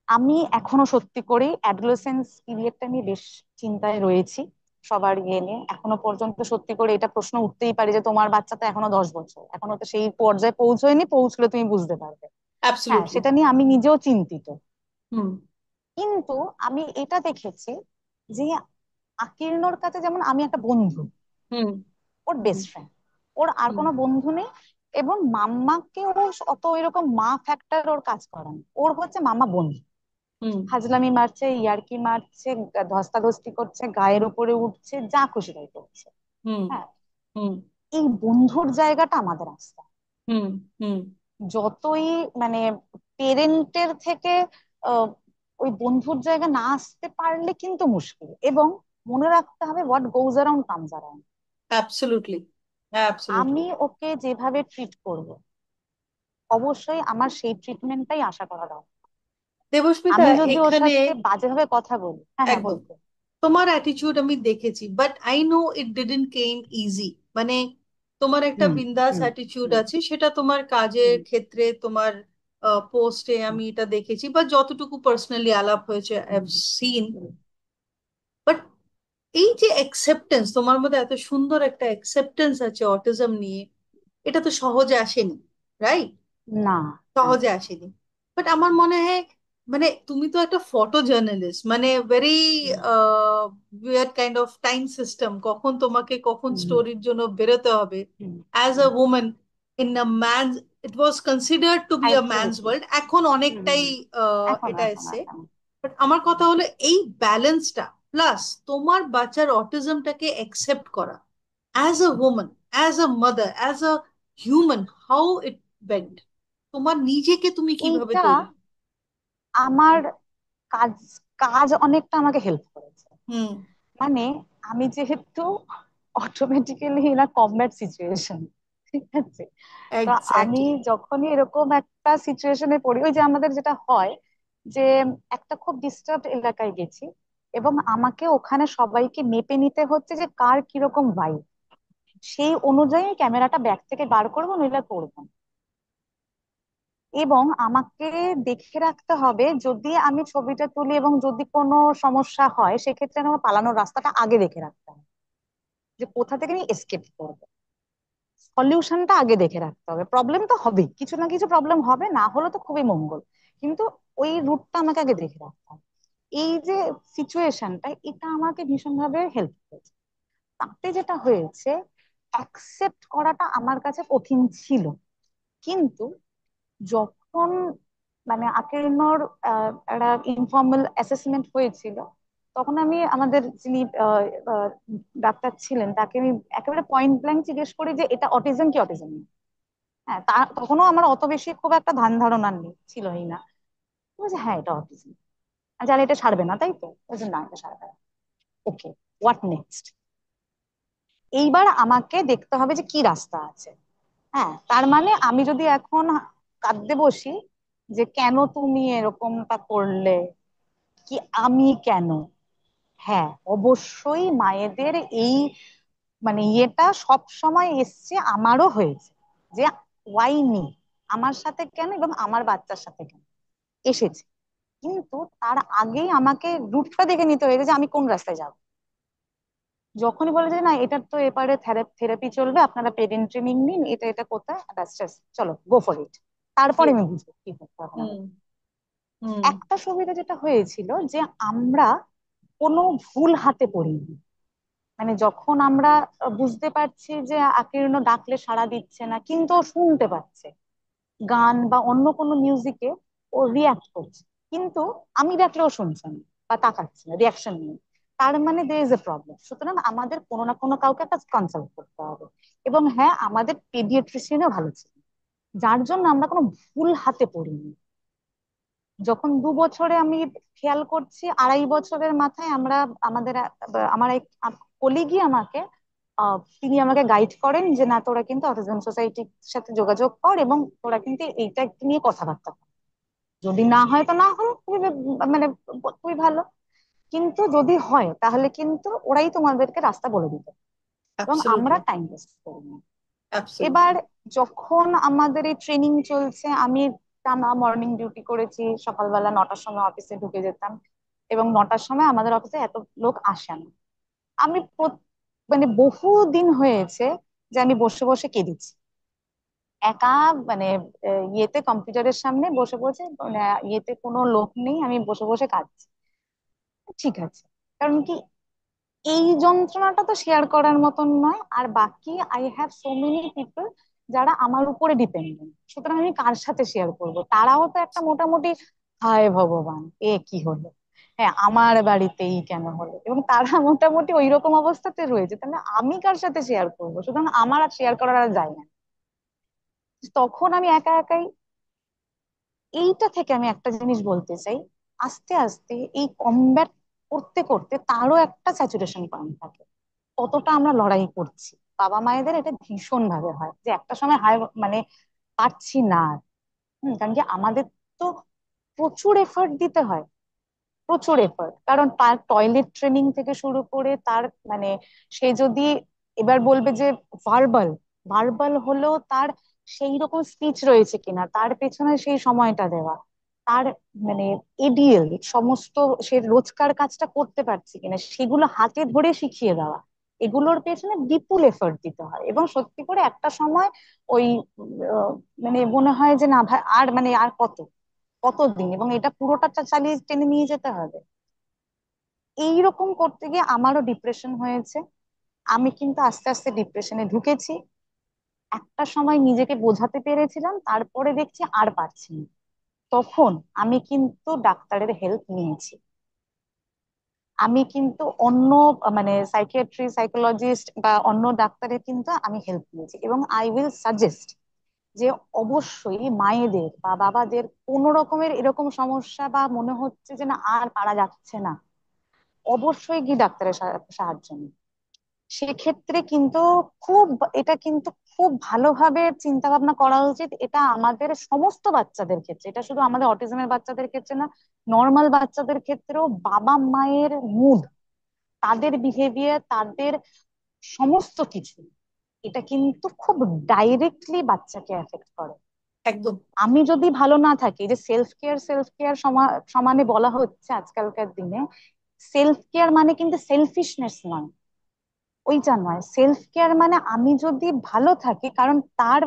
আমি এখনো সত্যি করে অ্যাডোলেসেন্স পিরিয়ডটা নিয়ে বেশ চিন্তায় রয়েছি। সবার ইয়ে নিয়ে এখনো পর্যন্ত সত্যি করে এটা প্রশ্ন উঠতেই পারে যে তোমার বাচ্চা তো এখনো 10 বছর, এখনো তো সেই পর্যায়ে পৌঁছয়নি, পৌঁছলে তুমি বুঝতে পারবে। হ্যাঁ, অ্যাবসলিউটলি। সেটা নিয়ে আমি নিজেও চিন্তিত। হুম কিন্তু আমি এটা দেখেছি যে আকীর্ণর কাছে যেমন আমি একটা বন্ধু, হুম ওর বেস্ট ফ্রেন্ড, ওর আর হুম কোনো বন্ধু নেই। এবং মাম্মাকে ও অত এরকম মা ফ্যাক্টর ওর কাজ করেন, ওর হচ্ছে মামা বন্ধু। হুম ফাজলামি মারছে, ইয়ার্কি মারছে, ধস্তাধস্তি করছে, গায়ের উপরে উঠছে, যা খুশি তাই করছে। হুম হ্যাঁ, হুম এই বন্ধুর জায়গাটা আমাদের আসতে হবে। হুম হুম যতই মানে পেরেন্টের থেকে আহ, ওই বন্ধুর জায়গা না আসতে পারলে কিন্তু মুশকিল। এবং মনে রাখতে হবে, what goes around comes around. Absolutely, absolutely. আমি ওকে যেভাবে ট্রিট করব, অবশ্যই আমার সেই ট্রিটমেন্টটাই আশা করা দরকার। দেবস্মিতা, আমি যদি ওর এখানে সাথে বাজেভাবে কথা বলি, হ্যাঁ হ্যাঁ একদম বলবো। তোমার অ্যাটিটিউড আমি দেখেছি, but I know it didn't came easy. মানে তোমার একটা হুম বিন্দাস হুম অ্যাটিটিউড হুম আছে, সেটা তোমার কাজের হুম ক্ষেত্রে, তোমার পোস্টে হুম আমি এটা দেখেছি, বা যতটুকু পার্সোনালি আলাপ হয়েছে I have hmm seen. Hmm but এই যে অ্যাকসেপ্টেন্স, তোমার মধ্যে এত সুন্দর একটা অ্যাকসেপ্টেন্স আছে অটিজম নিয়ে, এটা তো সহজে আসেনি, রাইট? না, না, সহজে আসেনি। বাট আমার মনে হয়, মানে তুমি তো একটা ফটো জার্নালিস্ট, মানে very hmm weird kind of time system, কখন তোমাকে কখন হুম স্টোরির জন্য বেরোতে হবে। Hmm as a hmm women in a man, it was considered to be a man's absolutely. World. এখন হুম অনেকটাই হুম এখন এটা এখন এসছে। এখন বাট আমার কথা হলো এই ব্যালেন্সটা, প্লাস তোমার বাচ্চার অটিজমটাকে অ্যাকসেপ্ট করা as a woman, as a mother, as a human, how it bent, তোমার নিজেকে তুমি কিভাবে এইটা তৈরি। আমার কাজ কাজ অনেকটা আমাকে হেল্প করেছে। হুম। মানে আমি যেহেতু automatically in a combat situation, ঠিক আছে, তো আমি এক্স্যাক্টলি। যখনই এরকম একটা সিচুয়েশনে পড়ি, ওই যে আমাদের যেটা হয় যে একটা খুব ডিস্টার্বড এলাকায় গেছি এবং আমাকে ওখানে সবাইকে মেপে নিতে হচ্ছে যে কার কিরকম ভাইব, সেই অনুযায়ী ক্যামেরাটা ব্যাগ থেকে বার করবো নইলে করবো না। এবং আমাকে দেখে রাখতে হবে যদি আমি ছবিটা তুলি এবং যদি কোনো সমস্যা হয় সেক্ষেত্রে আমার পালানোর রাস্তাটা আগে দেখে রাখতে হবে, যে কোথা থেকে আমি এসকেপ করবো। সলিউশনটা আগে দেখে রাখতে হবে। প্রবলেম তো হবেই, কিছু না কিছু প্রবলেম হবে, না হলে তো খুবই মঙ্গল, কিন্তু ওই রুটটা আমাকে আগে দেখে রাখতে হবে। এই যে সিচুয়েশনটা, এটা আমাকে ভীষণভাবে হেল্প করেছে। তাতে যেটা হয়েছে, অ্যাকসেপ্ট করাটা আমার কাছে কঠিন ছিল, কিন্তু যখন মানে আকের্নর একটা ইনফর্মাল অ্যাসেসমেন্ট হয়েছিল, তখন আমি আমাদের যিনি আহ, ডাক্তার ছিলেন তাকে আমি একেবারে পয়েন্ট ব্ল্যাঙ্ক জিজ্ঞেস করি যে এটা অটিজম কি অটিজম না। হ্যাঁ, তা তখনও আমার অত বেশি খুব একটা ধ্যান ধারণা নেই, ছিলই না। বলছে হ্যাঁ এটা অটিজম। আচ্ছা, আর এটা ছাড়বে না তাই তো? বলছে না, এটা ছাড়বে না। ওকে, হোয়াট নেক্সট? এইবার আমাকে দেখতে হবে যে কি রাস্তা আছে। হ্যাঁ, তার মানে আমি যদি এখন কাঁদতে বসি যে কেন তুমি এরকমটা করলে, কি আমি কেন, হ্যাঁ অবশ্যই মায়েদের এই মানে ইয়েটা সব সময় এসছে, আমারও হয়েছে যে ওয়াই মি, আমার সাথে কেন এবং আমার বাচ্চার সাথে কেন এসেছে। কিন্তু তার আগেই আমাকে রুটটা দেখে নিতে হয়েছে যে আমি কোন রাস্তায় যাব। যখনই বলে যে না এটার তো এপারে থেরাপি চলবে, আপনারা পেরেন্ট ট্রেনিং নিন, এটা এটা কোথায়, ব্যাস just চলো গো ফর ইট, তারপরে আমি বুঝবো কি করতে হবে না হুম। করতে হবে। হুম। একটা সুবিধা যেটা হয়েছিল যে আমরা কোনো ভুল হাতে পড়িনি। মানে যখন আমরা বুঝতে পারছি যে আকীর্ণ ডাকলে সাড়া দিচ্ছে না কিন্তু ও শুনতে পাচ্ছে, গান বা অন্য কোনো মিউজিকে ও রিয়াক্ট করছে, কিন্তু আমি ডাকলেও শুনছে না বা তাকাচ্ছে না, রিয়াকশন নেই, তার মানে দের ইজ এ প্রবলেম। সুতরাং আমাদের কোনো না কোনো কাউকে একটা কনসাল্ট করতে হবে। এবং হ্যাঁ, আমাদের পেডিয়াট্রিশিয়ানও ভালো ছিল, যার জন্য আমরা কোনো ভুল হাতে পড়িনি। যখন 2 বছরে আমি খেয়াল করছি, 2.5 বছরের মাথায় আমরা আমাদের আমার এক কলিগই আমাকে তিনি আমাকে গাইড করেন যে না তোরা কিন্তু অটিজম সোসাইটির সাথে যোগাযোগ কর এবং তোরা কিন্তু এইটা নিয়ে কথাবার্তা কর। যদি না হয় তো না হয়, খুবই মানে খুবই ভালো, কিন্তু যদি হয় তাহলে কিন্তু ওরাই তোমাদেরকে রাস্তা বলে দিবে এবং আমরা অ্যাবসলিউটলি। টাইম ওয়েস্ট করি না। এবার অ্যাবসলিউটলি। যখন আমাদের এই ট্রেনিং চলছে, আমি টানা মর্নিং ডিউটি করেছি, সকালবেলা 9টার সময় অফিসে ঢুকে যেতাম এবং 9টার সময় আমাদের অফিসে এত লোক আসে না। আমি মানে বহু দিন হয়েছে যে আমি বসে বসে কেঁদেছি একা, মানে ইয়েতে কম্পিউটারের সামনে বসে বসে, মানে ইয়েতে কোনো লোক নেই, আমি বসে বসে কাঁদছি। ঠিক আছে, কারণ কি, এই যন্ত্রণাটা তো শেয়ার করার মতন নয়, আর বাকি I have so many people যারা আমার উপরে ডিপেন্ডেন্ট, সুতরাং আমি কার সাথে শেয়ার করব? তারাও তো একটা মোটামুটি হায় ভগবান এ কি হলো, হ্যাঁ আমার বাড়িতেই কেন হলো, এবং তারা মোটামুটি ওই রকম অবস্থাতে রয়েছে, তাহলে আমি কার সাথে শেয়ার করবো? সুতরাং আমার আর শেয়ার করার আর যায় না। তখন আমি একা একাই, এইটা থেকে আমি একটা জিনিস বলতে চাই, আস্তে আস্তে এই কমব্যাট করতে করতে তারও একটা স্যাচুরেশন পয়েন্ট থাকে, কতটা আমরা লড়াই করছি। বাবা মায়েদের এটা ভীষণ ভাবে হয় যে একটা সময় হায় মানে পারছি না আর। কারণ কি আমাদের তো প্রচুর এফর্ট দিতে হয়, প্রচুর এফর্ট, কারণ তার টয়লেট ট্রেনিং থেকে শুরু করে তার মানে সে যদি এবার বলবে যে ভার্বাল, ভার্বাল হলেও তার সেই রকম স্পিচ রয়েছে কিনা তার পেছনে সেই সময়টা দেওয়া, তার মানে এডিএল সমস্ত সে রোজকার কাজটা করতে পারছে কিনা সেগুলো হাতে ধরে শিখিয়ে দেওয়া, এগুলোর পেছনে বিপুল এফর্ট দিতে হয়। এবং সত্যি করে একটা সময় ওই মানে মনে হয় যে না ভাই আর মানে আর কত কতদিন, এবং এটা পুরোটা চালিয়ে টেনে নিয়ে যেতে হবে। এইরকম করতে গিয়ে আমারও ডিপ্রেশন হয়েছে, আমি কিন্তু আস্তে আস্তে ডিপ্রেশনে ঢুকেছি। একটা সময় নিজেকে বোঝাতে পেরেছিলাম, তারপরে দেখছি আর পারছি না। তখন আমি কিন্তু ডাক্তারের হেল্প নিয়েছি। আমি কিন্তু অন্য মানে সাইকিয়াট্রি সাইকোলজিস্ট বা অন্য ডাক্তারের কিন্তু আমি হেল্প নিয়েছি, এবং আই উইল সাজেস্ট যে অবশ্যই মায়েদের বা বাবাদের কোনো রকমের এরকম সমস্যা বা মনে হচ্ছে যে না আর পারা যাচ্ছে না, অবশ্যই গিয়ে ডাক্তারের সাহায্য নিন। সেক্ষেত্রে কিন্তু খুব, এটা কিন্তু খুব ভালোভাবে চিন্তা ভাবনা করা উচিত। এটা আমাদের সমস্ত বাচ্চাদের ক্ষেত্রে, এটা শুধু আমাদের অটিজমের বাচ্চাদের ক্ষেত্রে না, নর্মাল বাচ্চাদের ক্ষেত্রেও বাবা মায়ের মুড, তাদের বিহেভিয়ার, তাদের সমস্ত কিছু, এটা কিন্তু খুব ডাইরেক্টলি বাচ্চাকে এফেক্ট করে। একদম। আমি যদি ভালো না থাকি, যে সেলফ কেয়ার সমানে বলা হচ্ছে আজকালকার দিনে, সেলফ কেয়ার মানে কিন্তু সেলফিশনেস নয়, ওইটা নয়। সেলফ কেয়ার মানে আমি যদি ভালো থাকি, কারণ তার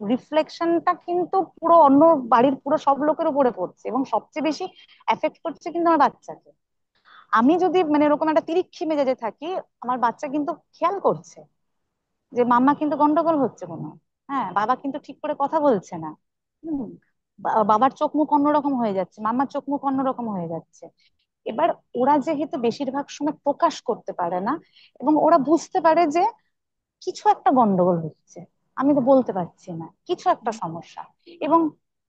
রিফ্লেকশনটা কিন্তু পুরো অন্য বাড়ির পুরো সব লোকের উপরে পড়ছে, এবং সবচেয়ে বেশি এফেক্ট করছে কিন্তু আমার বাচ্চাকে। আমি যদি মানে এরকম একটা তিরিক্ষি মেজাজে থাকি, আমার বাচ্চা কিন্তু খেয়াল করছে যে মাম্মা কিন্তু গন্ডগোল হচ্ছে কোনো, হ্যাঁ বাবা কিন্তু ঠিক করে কথা বলছে না, হুম, বাবার চোখ মুখ অন্যরকম হয়ে যাচ্ছে, মাম্মার চোখ মুখ অন্যরকম হয়ে যাচ্ছে। এবার ওরা যেহেতু বেশিরভাগ সময় প্রকাশ করতে পারে না, এবং ওরা বুঝতে পারে যে কিছু একটা গন্ডগোল হচ্ছে, আমি তো বলতে পারছি না, কিছু একটা সমস্যা, এবং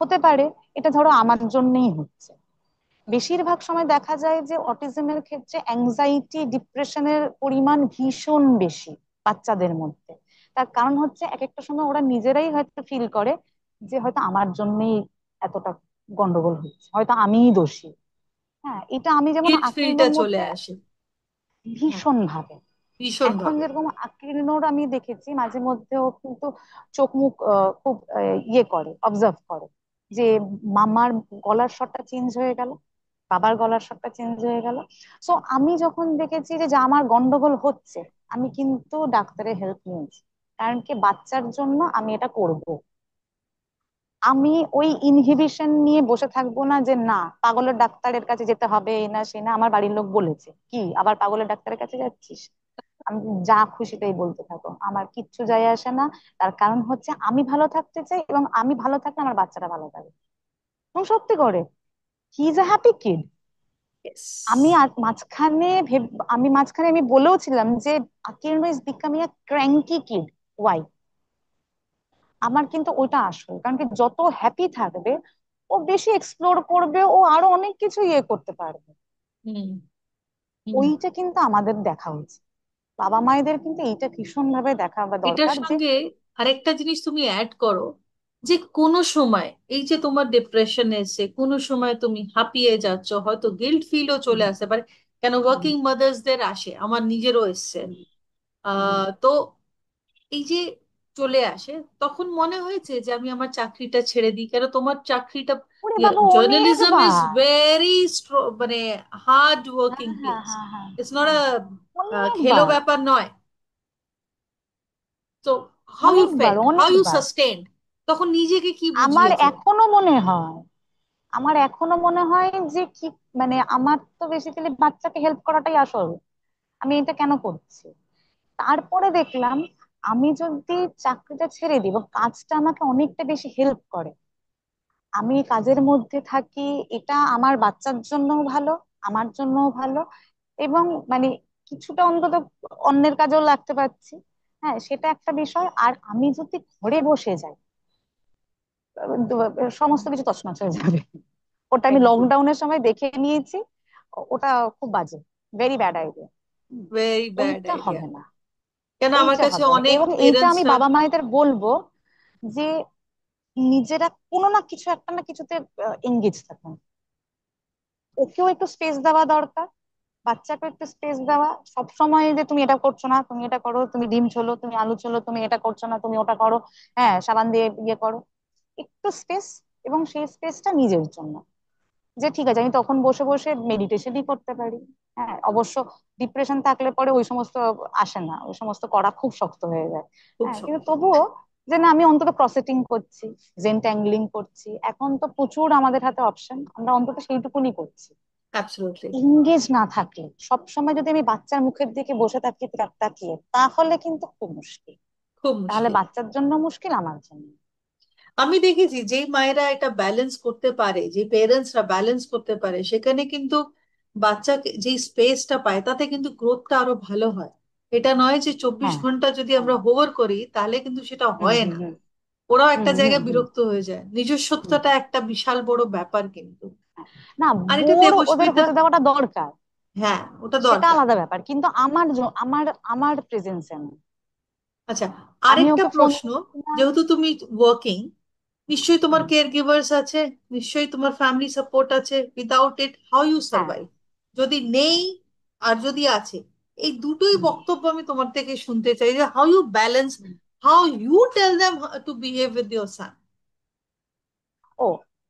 হতে পারে এটা ধরো আমার জন্যই হচ্ছে। বেশিরভাগ সময় দেখা যায় যে অটিজমের ক্ষেত্রে অ্যাংজাইটি ডিপ্রেশনের পরিমাণ ভীষণ বেশি বাচ্চাদের মধ্যে। তার কারণ হচ্ছে এক একটা সময় ওরা নিজেরাই হয়তো ফিল করে যে হয়তো আমার জন্যই এতটা গন্ডগোল হচ্ছে, হয়তো আমিই দোষী। হ্যাঁ, এটা আমি যেমন গিল্ট ফিলটা আকির্ণর চলে মধ্যে আসে। হ্যাঁ, ভীষণ ভাবে, ভীষণ এখন ভাবে। যেরকম আকির্ণর আমি দেখেছি মাঝে মধ্যে ও কিন্তু চোখ মুখ খুব ইয়ে করে, অবজার্ভ করে যে মামার গলার স্বরটা চেঞ্জ হয়ে গেল, বাবার গলার স্বরটা চেঞ্জ হয়ে গেল। সো আমি যখন দেখেছি যে যে আমার গন্ডগোল হচ্ছে, আমি কিন্তু ডাক্তারের হেল্প নিয়েছি, কারণ কি বাচ্চার জন্য আমি এটা করব। আমি ওই ইনহিবিশন নিয়ে বসে থাকবো না যে না পাগলের ডাক্তারের কাছে যেতে হবে, এই না সে না, আমার বাড়ির লোক বলেছে কি আবার পাগলের ডাক্তারের কাছে যাচ্ছিস, আমি যা খুশি তাই বলতে থাকো, আমার কিচ্ছু যায় আসে না। তার কারণ হচ্ছে আমি ভালো থাকতে চাই, এবং আমি ভালো থাকলে আমার বাচ্চাটা ভালো থাকবে। এবং সত্যি করে he is a happy kid. Yes. আমি আমি মাঝখানে আমি বলেও ছিলাম যে Akirn is becoming a cranky kid. Why? আমার কিন্তু ওইটা আসল, কারণ কি যত হ্যাপি থাকবে ও বেশি এক্সপ্লোর করবে, ও আরো অনেক কিছু ইয়ে করতে পারবে। হুম। হুম। ওইটা কিন্তু আমাদের দেখা উচিত, বাবা মায়েদের কিন্তু এইটা ভীষণ ভাবে দেখা বা এটার দরকার যে সঙ্গে আরেকটা জিনিস তুমি অ্যাড করো, যে কোনো সময় এই যে তোমার ডিপ্রেশন এসে কোনো সময় তুমি হাঁপিয়ে যাচ্ছ, হয়তো গিল্ট ফিলও চলে হুম, আসে পারে। কেন, হুম, ওয়ার্কিং মাদার্সদের আসে, আমার নিজেরও এসছে। হুম, হুম। তো এই যে চলে আসে, তখন মনে হয়েছে যে আমি আমার চাকরিটা ছেড়ে দিই, কেন তোমার চাকরিটা, ওরে বাবা জার্নালিজম ইজ অনেকবার। ভেরি মানে হার্ড ওয়ার্কিং হ্যাঁ, হ্যাঁ, প্লেস। হ্যাঁ, হ্যাঁ, ইটস নট হ্যাঁ, আ খেলো অনেকবার, ব্যাপার নয়। তো হাউ ইউ অনেকবার, ফেল্ট, হাউ ইউ অনেকবার। সাস্টেন্ড, তখন নিজেকে কি আমার বুঝিয়েছো? এখনো মনে হয়, আমার এখনো মনে হয় যে কি, মানে আমার তো বেসিক্যালি বাচ্চাকে হেল্প করাটাই আসল, আমি এটা কেন করছি। তারপরে দেখলাম আমি যদি চাকরিটা ছেড়ে দিব, কাজটা আমাকে অনেকটা বেশি হেল্প করে, আমি কাজের মধ্যে থাকি, এটা আমার বাচ্চার জন্যও ভালো, আমার জন্যও ভালো, এবং মানে কিছুটা অন্তত অন্যের কাজেও লাগতে পারছি। হ্যাঁ, সেটা একটা বিষয়। আর আমি যদি ঘরে বসে যাই, সমস্ত কিছু তছনছ হয়ে যাবে। ওটা আমি একদম। লকডাউনের সময় দেখে নিয়েছি, ওটা খুব বাজে, very bad idea. Very bad ওইটা আইডিয়া। হবে না, কেন, আমার ওইটা কাছে হবে না, অনেক এবং এইটা আমি পেরেন্টসরা। বাবা মায়েদের বলবো যে নিজেরা কোনো না কিছু একটা না কিছুতে এঙ্গেজ থাকুন। ওকেও একটু স্পেস দেওয়া দরকার, বাচ্চাকে একটু স্পেস দেওয়া। সব সময় যে তুমি এটা করছো না, তুমি এটা করো, তুমি ডিম ছোলো, তুমি আলু ছোলো, তুমি এটা করছো না, তুমি ওটা করো, হ্যাঁ সাবান দিয়ে ইয়ে করো, একটু স্পেস। এবং সেই স্পেসটা নিজের জন্য, যে ঠিক আছে আমি তখন বসে বসে মেডিটেশনই করতে পারি। হ্যাঁ অবশ্য ডিপ্রেশন থাকলে পরে ওই সমস্ত আসে না, ওই সমস্ত করা খুব শক্ত হয়ে যায়। খুব হ্যাঁ, কিন্তু শক্ত। তবুও যে না আমি অন্তত প্রসেসিং করছি, জেন ট্যাংলিং করছি, এখন তো প্রচুর আমাদের হাতে অপশন, আমরা অন্তত সেইটুকুনি করছি। অ্যাবসলিউটলি। এঙ্গেজ না থাকলে, সব সময় যদি আমি বাচ্চার মুখের দিকে বসে থাকি তাকিয়ে, তাহলে কিন্তু খুব মুশকিল। খুব তাহলে মুশকিল। বাচ্চার জন্য মুশকিল, আমার জন্য। আমি দেখেছি যেই মায়েরা এটা ব্যালেন্স করতে পারে, যে পেরেন্টসরা ব্যালেন্স করতে পারে, সেখানে কিন্তু বাচ্চাকে যেই স্পেসটা পায় তাতে কিন্তু গ্রোথটা আরো ভালো হয়। এটা নয় যে 24 ঘন্টা যদি হ্যাঁ, আমরা হোভার করি তাহলে কিন্তু সেটা হুম হয় হুম না। হুম ওরাও হুম একটা হুম জায়গায় হুম বিরক্ত হয়ে যায়, হুম। নিজস্বত্বটা একটা বিশাল বড় ব্যাপার কিন্তু। না, আর এটা বোর ওদের দেবস্মিতা, হতে দেওয়াটা দরকার, হ্যাঁ ওটা সেটা দরকার। আলাদা ব্যাপার, কিন্তু আমার আমার প্রেজেন্সে না। আচ্ছা, আমি আরেকটা ওকে ফোন প্রশ্ন, করছি না। যেহেতু তুমি ওয়ার্কিং, নিশ্চয়ই তোমার হুম, কেয়ার গিভার্স আছে, নিশ্চয়ই তোমার ফ্যামিলি সাপোর্ট আছে, উইদাউট ইট হাউ ইউ হ্যাঁ, সার্ভাইভ? যদি নেই হ্যাঁ, আর যদি আছে, এই দুটোই হুম, বক্তব্য আমি তোমার থেকে শুনতে চাই, যে how you balance, hmm. How you tell them to behave with your son. ও,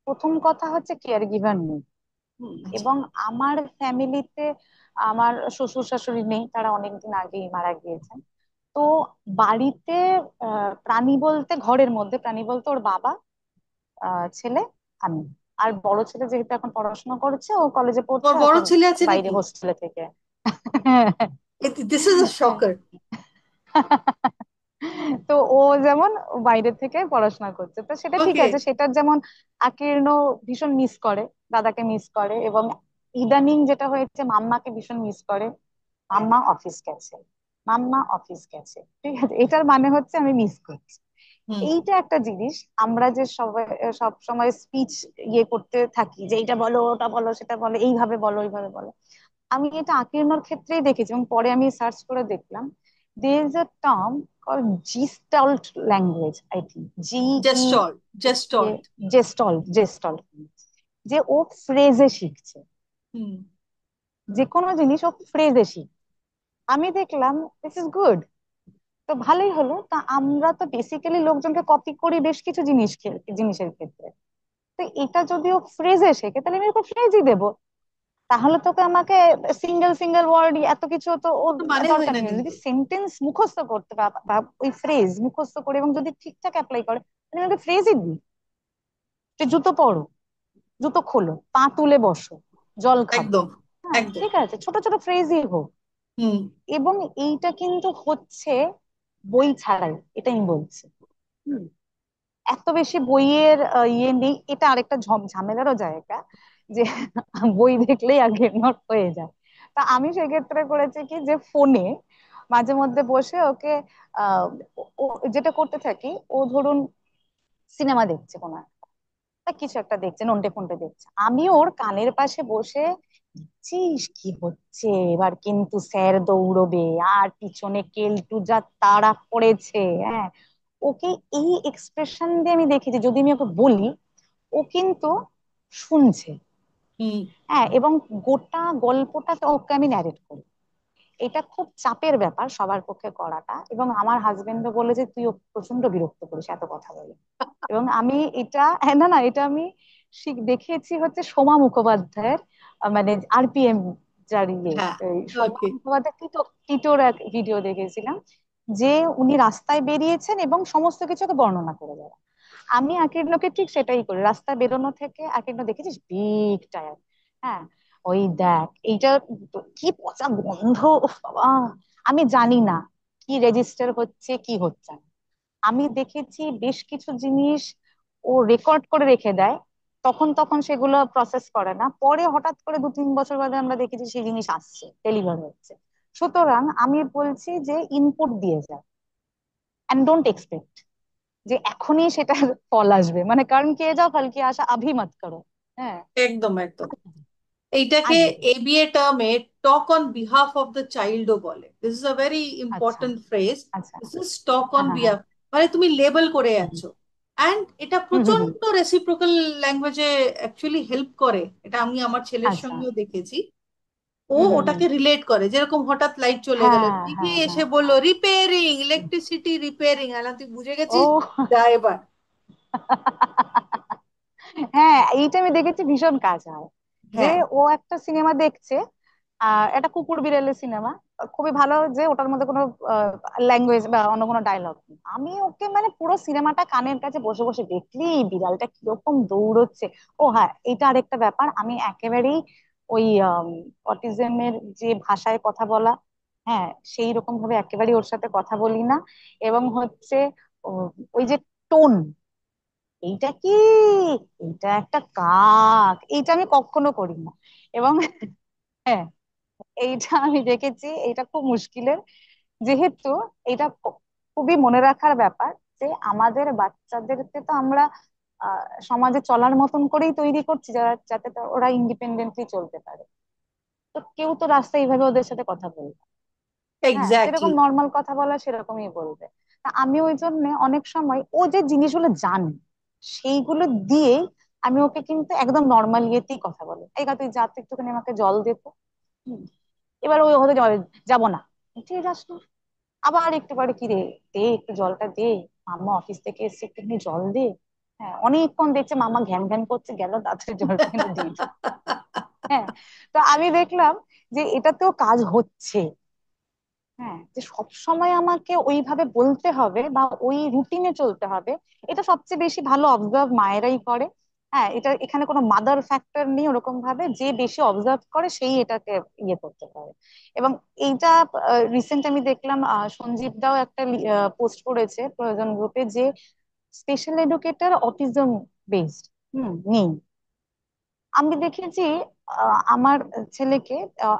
প্রথম কথা হচ্ছে কেয়ার গিভার নেই। আচ্ছা। এবং আমার ফ্যামিলিতে আমার শ্বশুর শাশুড়ি নেই, তারা অনেকদিন আগেই মারা গিয়েছেন। তো বাড়িতে প্রাণী বলতে, ঘরের মধ্যে প্রাণী বলতে ওর বাবা, ছেলে, আমি। আর বড় ছেলে যেহেতু এখন পড়াশোনা করছে, ও কলেজে পড়ছে তোমার বড় এখন, ছেলে আছে বাইরে নাকি? হোস্টেলে থেকে। দিস ইজ আ শকার। তো ও যেমন বাইরে থেকে পড়াশোনা করছে, তো সেটা ঠিক ওকে। আছে, সেটার যেমন আকীর্ণ ভীষণ মিস করে, দাদাকে মিস করে, এবং ইদানিং যেটা হয়েছে মাম্মাকে ভীষণ মিস করে। মাম্মা অফিস গেছে, মাম্মা অফিস গেছে, ঠিক আছে, এটার মানে হচ্ছে আমি মিস করছি। হুম। এইটা একটা জিনিস। আমরা যে সবাই সব সময় স্পিচ ইয়ে করতে থাকি, যে এইটা বলো, ওটা বলো, সেটা বলো, এইভাবে বলো, ওইভাবে বলো, আমি এটা আকীর্ণর ক্ষেত্রেই দেখেছি, এবং পরে আমি সার্চ করে দেখলাম there is a term called gestalt language, I think just all, just all. gestalt, যে ও ফ্রেজে শিখছে, হুম। যে কোনো জিনিস ও ফ্রেজে শিখছে। আমি দেখলাম দিস ইজ গুড। তো ভালোই হলো, তা আমরা তো বেসিক্যালি লোকজনকে কপি করি বেশ কিছু জিনিসের ক্ষেত্রে। তো এটা যদিও ফ্রেজে শেখে, তাহলে আমি ওকে ফ্রেজই দেবো। তাহলে তোকে আমাকে সিঙ্গেল সিঙ্গেল ওয়ার্ড এত কিছু তো ওর তো মানে হয় দরকার না নেই। কিন্তু। যদি সেন্টেন্স মুখস্থ করতে বা ওই ফ্রেজ মুখস্থ করে এবং যদি ঠিকঠাক অ্যাপ্লাই করে, তাহলে আমাকে ফ্রেজই দিই, যে জুতো পরো, জুতো খোলো, পা তুলে বসো, জল খাবো। একদম, হ্যাঁ, একদম। ঠিক আছে, ছোট ছোট ফ্রেজই হোক। হুম। এবং এইটা কিন্তু হচ্ছে বই ছাড়াই, এটা আমি বলছি। হুম, এত বেশি বইয়ের ইয়ে নেই, এটা আরেকটা ঝামেলারও জায়গা, যে বই দেখলেই আগে নোট হয়ে যায়। তা আমি সেক্ষেত্রে করেছি কি, যে ফোনে মাঝে মধ্যে বসে ওকে আহ যেটা করতে থাকি, ও ধরুন সিনেমা দেখছে কোনো একটা, বা কিছু একটা দেখছে, নন্টে ফন্টে দেখছে, আমি ওর কানের পাশে বসে, দেখছিস কি হচ্ছে, এবার কিন্তু স্যার দৌড়বে, আর পিছনে কেলটু যা তাড়া পড়েছে, হ্যাঁ। ওকে এই এক্সপ্রেশন দিয়ে আমি দেখেছি, যদি আমি ওকে বলি, ও কিন্তু শুনছে। হুম। হ্যাঁ, এবং গোটা গল্পটাকে ওকে আমি ন্যারেট করি। এটা খুব চাপের ব্যাপার সবার পক্ষে করাটা, এবং আমার হাজবেন্ডও বলে যে তুই ওকে প্রচন্ড বিরক্ত করিস এত কথা বলে। এবং আমি এটা, হ্যাঁ, না না, এটা আমি দেখেছি হচ্ছে সোমা মুখোপাধ্যায়ের, মানে আরপিএম, যার ইয়ে, হ্যাঁ। এই সোমা ওকে। মুখোপাধ্যায় টিটোর এক ভিডিও দেখেছিলাম, যে উনি রাস্তায় বেরিয়েছেন এবং সমস্ত কিছুকে বর্ণনা করে যারা। আমি আকীর্ণকে ঠিক সেটাই করি, রাস্তায় বেরোনো থেকে, আকীর্ণ দেখেছিস বিগ টায়ার, হ্যাঁ, ওই দেখ এইটা, কি পচা গন্ধ, উফ বাবা, আমি জানি না কি রেজিস্টার হচ্ছে কি হচ্ছে না। আমি দেখেছি বেশ কিছু জিনিস ও রেকর্ড করে রেখে দেয়, তখন তখন সেগুলো প্রসেস করে না, পরে হঠাৎ করে 2-3 বছর বাদে আমরা দেখেছি সেই জিনিস আসছে, ডেলিভার হচ্ছে। সুতরাং আমি বলছি যে ইনপুট দিয়ে যায়, এন্ড ডোন্ট এক্সপেক্ট যে এখনই সেটার ফল আসবে, মানে কারণ কে যাও ফল কি আশা আভি মত করো। হ্যাঁ, একদম, একদম। এইটাকে আগে। এবিএ টার্মে talk on behalf of the চাইল্ডও বলে। দিস ইজ আ ভেরি আচ্ছা, ইম্পর্টেন্ট ফ্রেজ। আচ্ছা। দিস ইজ টক অন হ্যাঁ, হ্যাঁ, হ্যাঁ। বিহাফ, মানে তুমি লেবেল করে হুম, যাচ্ছ। অ্যান্ড এটা হুম, হুম, হুম। প্রচন্ড রেসিপ্রোকাল ল্যাঙ্গুয়েজে অ্যাকচুয়ালি হেল্প করে, এটা আমি আমার ছেলের আচ্ছা। সঙ্গেও দেখেছি। ও হুম, হুম, হুম। ওটাকে রিলেট করে, যেরকম হঠাৎ লাইট চলে গেল, হ্যাঁ, দিদি হ্যাঁ, এসে হ্যাঁ, বললো হ্যাঁ। রিপেয়ারিং, হুম। ইলেকট্রিসিটি রিপেয়ারিং, আর তুই বুঝে গেছিস ও, যা এবার। হ্যাঁ, এইটা আমি দেখেছি ভীষণ কাজ হয়। যে হ্যাঁ। ও একটা সিনেমা দেখছে, একটা কুকুর বিড়ালের সিনেমা, খুবই ভালো, যে ওটার মধ্যে কোনো ল্যাঙ্গুয়েজ বা অন্য কোনো ডায়লগ নেই, আমি ওকে মানে পুরো সিনেমাটা কানের কাছে বসে বসে দেখলি বিড়ালটা কিরকম দৌড়চ্ছে। ও হ্যাঁ, এটা আরেকটা ব্যাপার, আমি একেবারেই ওই অটিজমের যে ভাষায় কথা বলা, হ্যাঁ, সেই রকম ভাবে একেবারেই ওর সাথে কথা বলি না। এবং হচ্ছে ওই যে টোন, এইটা কি, এইটা একটা কাক, এইটা আমি কখনো করি না। এবং হ্যাঁ, এইটা আমি দেখেছি, এইটা খুব মুশকিলের। যেহেতু এটা খুবই মনে রাখার ব্যাপার যে আমাদের বাচ্চাদেরকে তো আমরা সমাজে চলার মতন করেই তৈরি করছি, যারা যাতে ওরা ইন্ডিপেন্ডেন্টলি চলতে পারে। তো কেউ তো রাস্তায় এইভাবে ওদের সাথে কথা বলবে না। হ্যাঁ, যেরকম এক্স্যাক্টলি। নর্মাল কথা বলা সেরকমই বলবে। তা আমি ওই জন্য অনেক সময় ও যে জিনিসগুলো জানে সেইগুলো দিয়েই আমি ওকে কিন্তু একদম নর্মাল ইয়েতেই কথা বলে, এই কথা, তুই যা তো একটুখানি আমাকে জল দে তো। হুম। এবার ওই হতে যাবে, যাবো না, ঠিক যাস না, আবার একটু পরে, কি রে, দে একটু জলটা দে, মাম্মা অফিস থেকে এসে একটুখানি জল দে। হ্যাঁ, অনেকক্ষণ দেখছে মামা ঘ্যান ঘ্যান করছে, গেল তাড়াতাড়ি জলটা এনে দিয়ে দিই। হ্যাঁ। তো আমি দেখলাম যে এটাতেও কাজ হচ্ছে। হ্যাঁ, যে সব সময় আমাকে ওইভাবে বলতে হবে বা ওই রুটিনে চলতে হবে, এটা সবচেয়ে বেশি ভালো অবজার্ভ মায়েরাই করে। হ্যাঁ, এটা এখানে কোনো মাদার ফ্যাক্টর নেই ওরকম ভাবে, যে বেশি অবজার্ভ করে সেই এটাকে ইয়ে করতে পারে। এবং এইটা রিসেন্ট আমি দেখলাম, সঞ্জীব দাও একটা পোস্ট করেছে প্রয়োজন গ্রুপে, যে স্পেশাল এডুকেটর অটিজম বেসড নেই। আমি দেখেছি আমার ছেলেকে,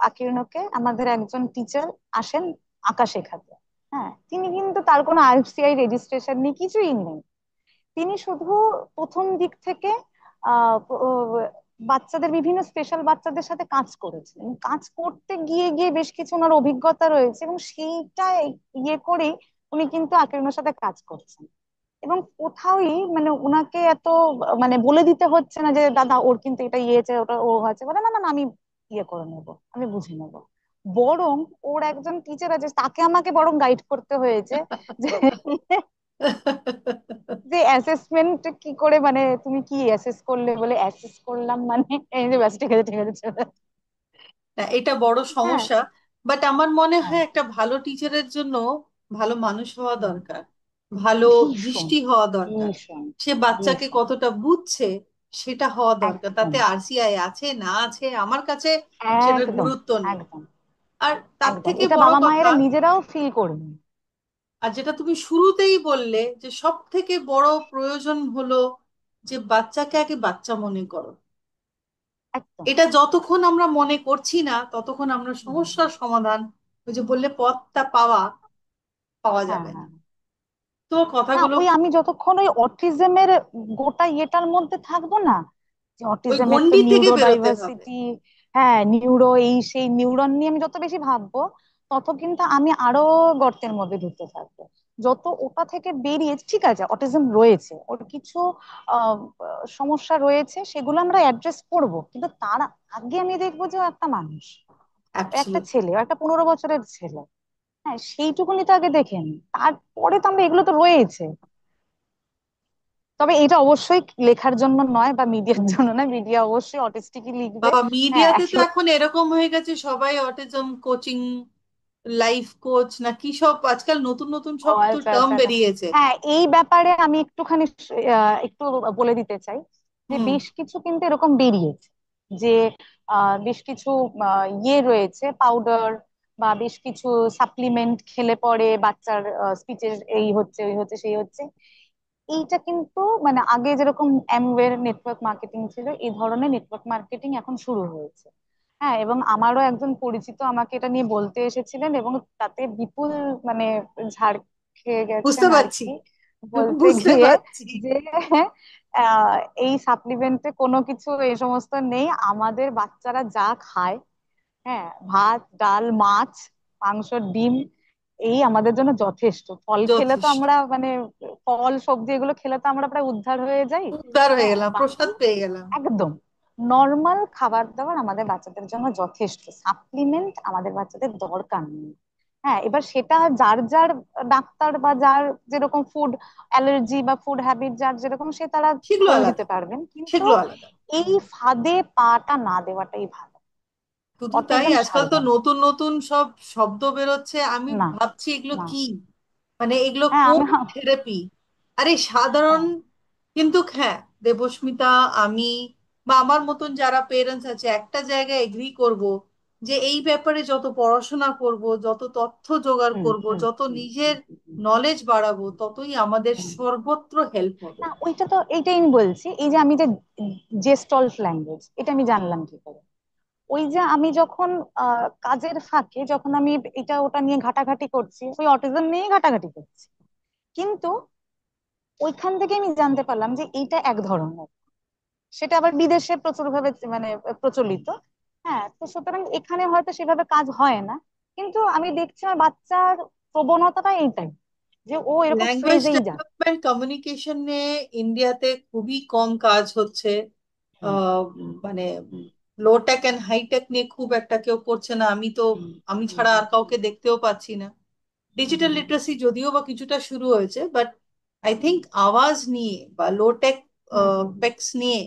আকীর্ণকে, আমাদের একজন টিচার আসেন আঁকা শেখাতে। হ্যাঁ, তিনি কিন্তু, তার কোনো আইএফসিআই রেজিস্ট্রেশন নেই, কিছুই নেই। তিনি শুধু প্রথম দিক থেকে আহ বাচ্চাদের, বিভিন্ন স্পেশাল বাচ্চাদের সাথে কাজ করেছিলেন, কাজ করতে গিয়ে গিয়ে বেশ কিছু ওনার অভিজ্ঞতা রয়েছে, এবং সেইটা ইয়ে করেই উনি কিন্তু আকীর্ণর সাথে কাজ করছেন। এবং কোথাওই মানে ওনাকে এত মানে বলে দিতে হচ্ছে না যে দাদা ওর কিন্তু এটা ইয়েছে, ওটা ও আছে, বলে না না না, আমি ইয়ে করে নেবো, আমি বুঝে নেবো। বরং ওর একজন টিচার আছে, তাকে আমাকে বরং গাইড করতে হয়েছে যে যে অ্যাসেসমেন্ট কি করে, মানে তুমি কি অ্যাসেস করলে, বলে অ্যাসেস করলাম মানে এই যে ব্যাস, ঠিক আছে ঠিক আছে চলে যাও। না, এটা বড় হ্যাঁ। সমস্যা। বাট আমার মনে হ্যাঁ। হয় একটা ভালো টিচারের জন্য ভালো মানুষ হওয়া হুম, দরকার, ভালো ভীষণ, দৃষ্টি হওয়া দরকার। ভীষণ, সে বাচ্চাকে ভীষণ। কতটা বুঝছে সেটা হওয়া দরকার। একদম, তাতে আরসিআই আছে না আছে আমার কাছে সেটার একদম, গুরুত্ব নেই। একদম, আর তার একদম, থেকে এটা বড় বাবা কথা, মায়েরা নিজেরাও ফিল করবেন। আর যেটা তুমি শুরুতেই বললে, যে সব থেকে বড় প্রয়োজন হলো যে বাচ্চাকে আগে বাচ্চা মনে করো। একদম। এটা যতক্ষণ আমরা মনে করছি না ততক্ষণ আমরা হুম, সমস্যার সমাধান, ওই যে বললে পথটা পাওয়া পাওয়া হ্যাঁ, যাবে না। হ্যাঁ। তো না, কথাগুলো ওই আমি যতক্ষণ ওই অটিজমের গোটা ইয়েটার মধ্যে থাকবো না, যে ওই অটিজম একটা গণ্ডি থেকে নিউরো বেরোতে হবে। ডাইভার্সিটি, হ্যাঁ, নিউরো এই সেই নিউরন নিয়ে আমি যত বেশি ভাববো, তত কিন্তু আমি আরো গর্তের মধ্যে ঢুকতে থাকবো। যত ওটা থেকে বেরিয়ে, ঠিক আছে অটিজম রয়েছে, ওর কিছু আহ সমস্যা রয়েছে, সেগুলো আমরা অ্যাড্রেস করব, কিন্তু তার আগে আমি দেখবো যে ও একটা মানুষ, ও একটা অ্যাবসলিউট। ছেলে, ও একটা 15 বছরের ছেলে। হ্যাঁ, সেইটুকুনি তো আগে দেখে নি, তারপরে তো আমরা, এগুলো তো রয়েছে। তবে এটা অবশ্যই লেখার জন্য নয় বা মিডিয়ার জন্য নয়, মিডিয়া অবশ্যই অটিস্টিকই লিখবে। বাবা, হ্যাঁ, মিডিয়াতে তো একেবারে। এখন এরকম হয়ে গেছে, সবাই অটিজম কোচিং, লাইফ কোচ না কি সব আজকাল নতুন নতুন ও সব তো আচ্ছা টার্ম আচ্ছা আচ্ছা। বেরিয়েছে। হ্যাঁ, এই ব্যাপারে আমি একটুখানি একটু বলে দিতে চাই, যে হুম। বেশ কিছু কিন্তু এরকম বেরিয়েছে, যে বেশ কিছু ইয়ে রয়েছে, পাউডার বা বেশ কিছু সাপ্লিমেন্ট খেলে পরে বাচ্চার স্পিচের এই হচ্ছে, ওই হচ্ছে, সেই হচ্ছে। এইটা কিন্তু মানে আগে যেরকম অ্যামওয়্যার নেটওয়ার্ক মার্কেটিং ছিল, এই ধরনের নেটওয়ার্ক মার্কেটিং এখন শুরু হয়েছে। হ্যাঁ, এবং আমারও একজন পরিচিত আমাকে এটা নিয়ে বলতে এসেছিলেন, এবং তাতে বিপুল মানে ঝাড় খেয়ে বুঝতে গেছেন আর পারছি, কি, বলতে বুঝতে গিয়ে পারছি। যে আহ, এই সাপ্লিমেন্টে কোনো কিছু এই সমস্ত নেই, আমাদের বাচ্চারা যা খায়, হ্যাঁ, ভাত ডাল মাছ মাংস ডিম, এই আমাদের জন্য যথেষ্ট। ফল খেলে তো যথেষ্ট। আমরা মানে, ফল সবজি এগুলো খেলে তো আমরা প্রায় উদ্ধার হয়ে যাই। উদ্ধার হয়ে হ্যাঁ, গেলাম, বাকি প্রসাদ পেয়ে গেলাম। একদম নর্মাল খাবার দাবার আমাদের বাচ্চাদের জন্য যথেষ্ট, সাপ্লিমেন্ট আমাদের বাচ্চাদের দরকার নেই। হ্যাঁ, এবার সেটা যার যার ডাক্তার বা যার যেরকম ফুড অ্যালার্জি বা ফুড হ্যাবিট যার যেরকম, সে তারা সেগুলো বলে দিতে আলাদা, পারবেন, কিন্তু সেগুলো আলাদা। এই ফাঁদে পাটা না দেওয়াটাই ভালো। শুধু তাই, অটিজম আজকাল তো ছাড়বেন নতুন নতুন সব শব্দ বেরোচ্ছে, আমি না, ভাবছি এগুলো না। কি, মানে এগুলো হ্যাঁ, কোন আমি, থেরাপি? আরে সাধারণ, হ্যাঁ, কিন্তু হ্যাঁ, দেবস্মিতা, আমি বা আমার মতন যারা পেরেন্টস আছে একটা জায়গায় এগ্রি করব যে এই ব্যাপারে যত পড়াশোনা করব, যত তথ্য জোগাড় হুম করব, হুম যত হুম নিজের হুম হুম নলেজ বাড়াবো, ততই আমাদের হুম। সর্বত্র হেল্প হবে। না ওইটা তো এইটাই আমি বলছি, এই যে আমি যে জেস্টল্ট ল্যাঙ্গুয়েজ এটা আমি জানলাম কি করে? ওই যে আমি যখন কাজের ফাঁকে যখন আমি এটা ওটা নিয়ে ঘাটাঘাটি করছি, ওই অটিজম নিয়ে ঘাটাঘাটি করছি, কিন্তু ওইখান থেকে আমি জানতে পারলাম যে এইটা এক ধরনের, সেটা আবার বিদেশে প্রচুর ভাবে মানে প্রচলিত। হ্যাঁ, তো সুতরাং এখানে হয়তো সেভাবে কাজ হয় না, কিন্তু আমি দেখছি আমার বাচ্চার প্রবণতাটা এইটাই, যে ও এরকম ল্যাঙ্গুয়েজ ফ্রেজেই যাক। ডেভেলপমেন্ট, কমিউনিকেশন নিয়ে ইন্ডিয়াতে খুবই কম কাজ হচ্ছে। হুম আহ, হুম মানে লো টেক অ্যান্ড হাই টেক নিয়ে খুব একটা কেউ করছে না। হুম আমি হুম ছাড়া হুম আর কাউকে দেখতেও পাচ্ছি না। ডিজিটাল হুম লিটারেসি যদিও বা কিছুটা শুরু হয়েছে, বাট আই থিংক আওয়াজ নিয়ে বা লো টেক হুম হুম পেক্স নিয়ে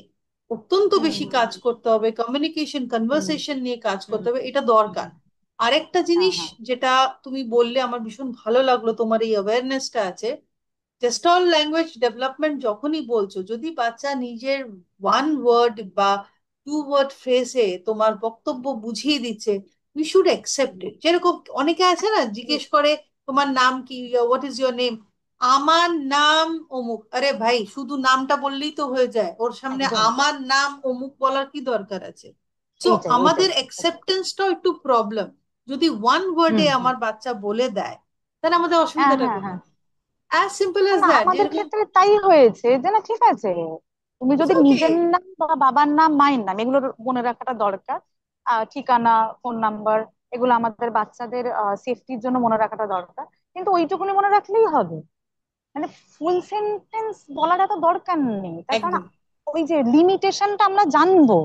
অত্যন্ত হুম বেশি হুম কাজ করতে হবে, কমিউনিকেশন হুম কনভারসেশন নিয়ে কাজ হুম করতে হবে, এটা হুম দরকার। হুম। আরেকটা হ্যাঁ জিনিস হ্যাঁ। যেটা তুমি বললে আমার ভীষণ ভালো লাগলো, তোমার এই অ্যাওয়ারনেসটা আছে। টেক্সটাইল ল্যাঙ্গুয়েজ ডেভেলপমেন্ট যখনই বলছো, যদি বাচ্চা নিজের ওয়ান ওয়ার্ড বা টু ওয়ার্ড ফ্রেজে তোমার বক্তব্য বুঝিয়ে দিচ্ছে, উই শুড অ্যাকসেপ্ট হুম, ইট। যেরকম অনেকে আছে না, জিজ্ঞেস করে তোমার নাম কি, হোয়াট ইজ ইয়োর নেম, আমার নাম অমুক। আরে ভাই, শুধু নামটা বললেই তো হয়ে যায়, ওর সামনে একদম। আমার নাম অমুক বলার কি দরকার আছে? তো এইটাই আমাদের এইটাই এইটাই। অ্যাকসেপ্টেন্সটাও একটু প্রবলেম। যদি ওয়ান হুম ওয়ার্ডে হুম। আমার বাচ্চা বলে দেয়, তাহলে আমাদের হ্যাঁ অসুবিধাটা হ্যাঁ হ্যাঁ। কোথায়? অ্যাজ সিম্পল অ্যাজ না দ্যাট, আমাদের যেরকম ক্ষেত্রে তাই হয়েছে যে না ঠিক আছে, তুমি ইটস যদি ওকে। নিজের নাম বা বাবার নাম মায়ের নাম এগুলো মনে রাখাটা দরকার, ঠিকানা, ফোন নাম্বার, এগুলো আমাদের বাচ্চাদের সেফটির জন্য মনে রাখাটা দরকার, কিন্তু ওইটুকুনি মনে রাখলেই হবে। মানে ফুল সেন্টেন্স বলার এত দরকার নেই, তার কারণ একদম। ওই যে লিমিটেশনটা আমরা জানবো।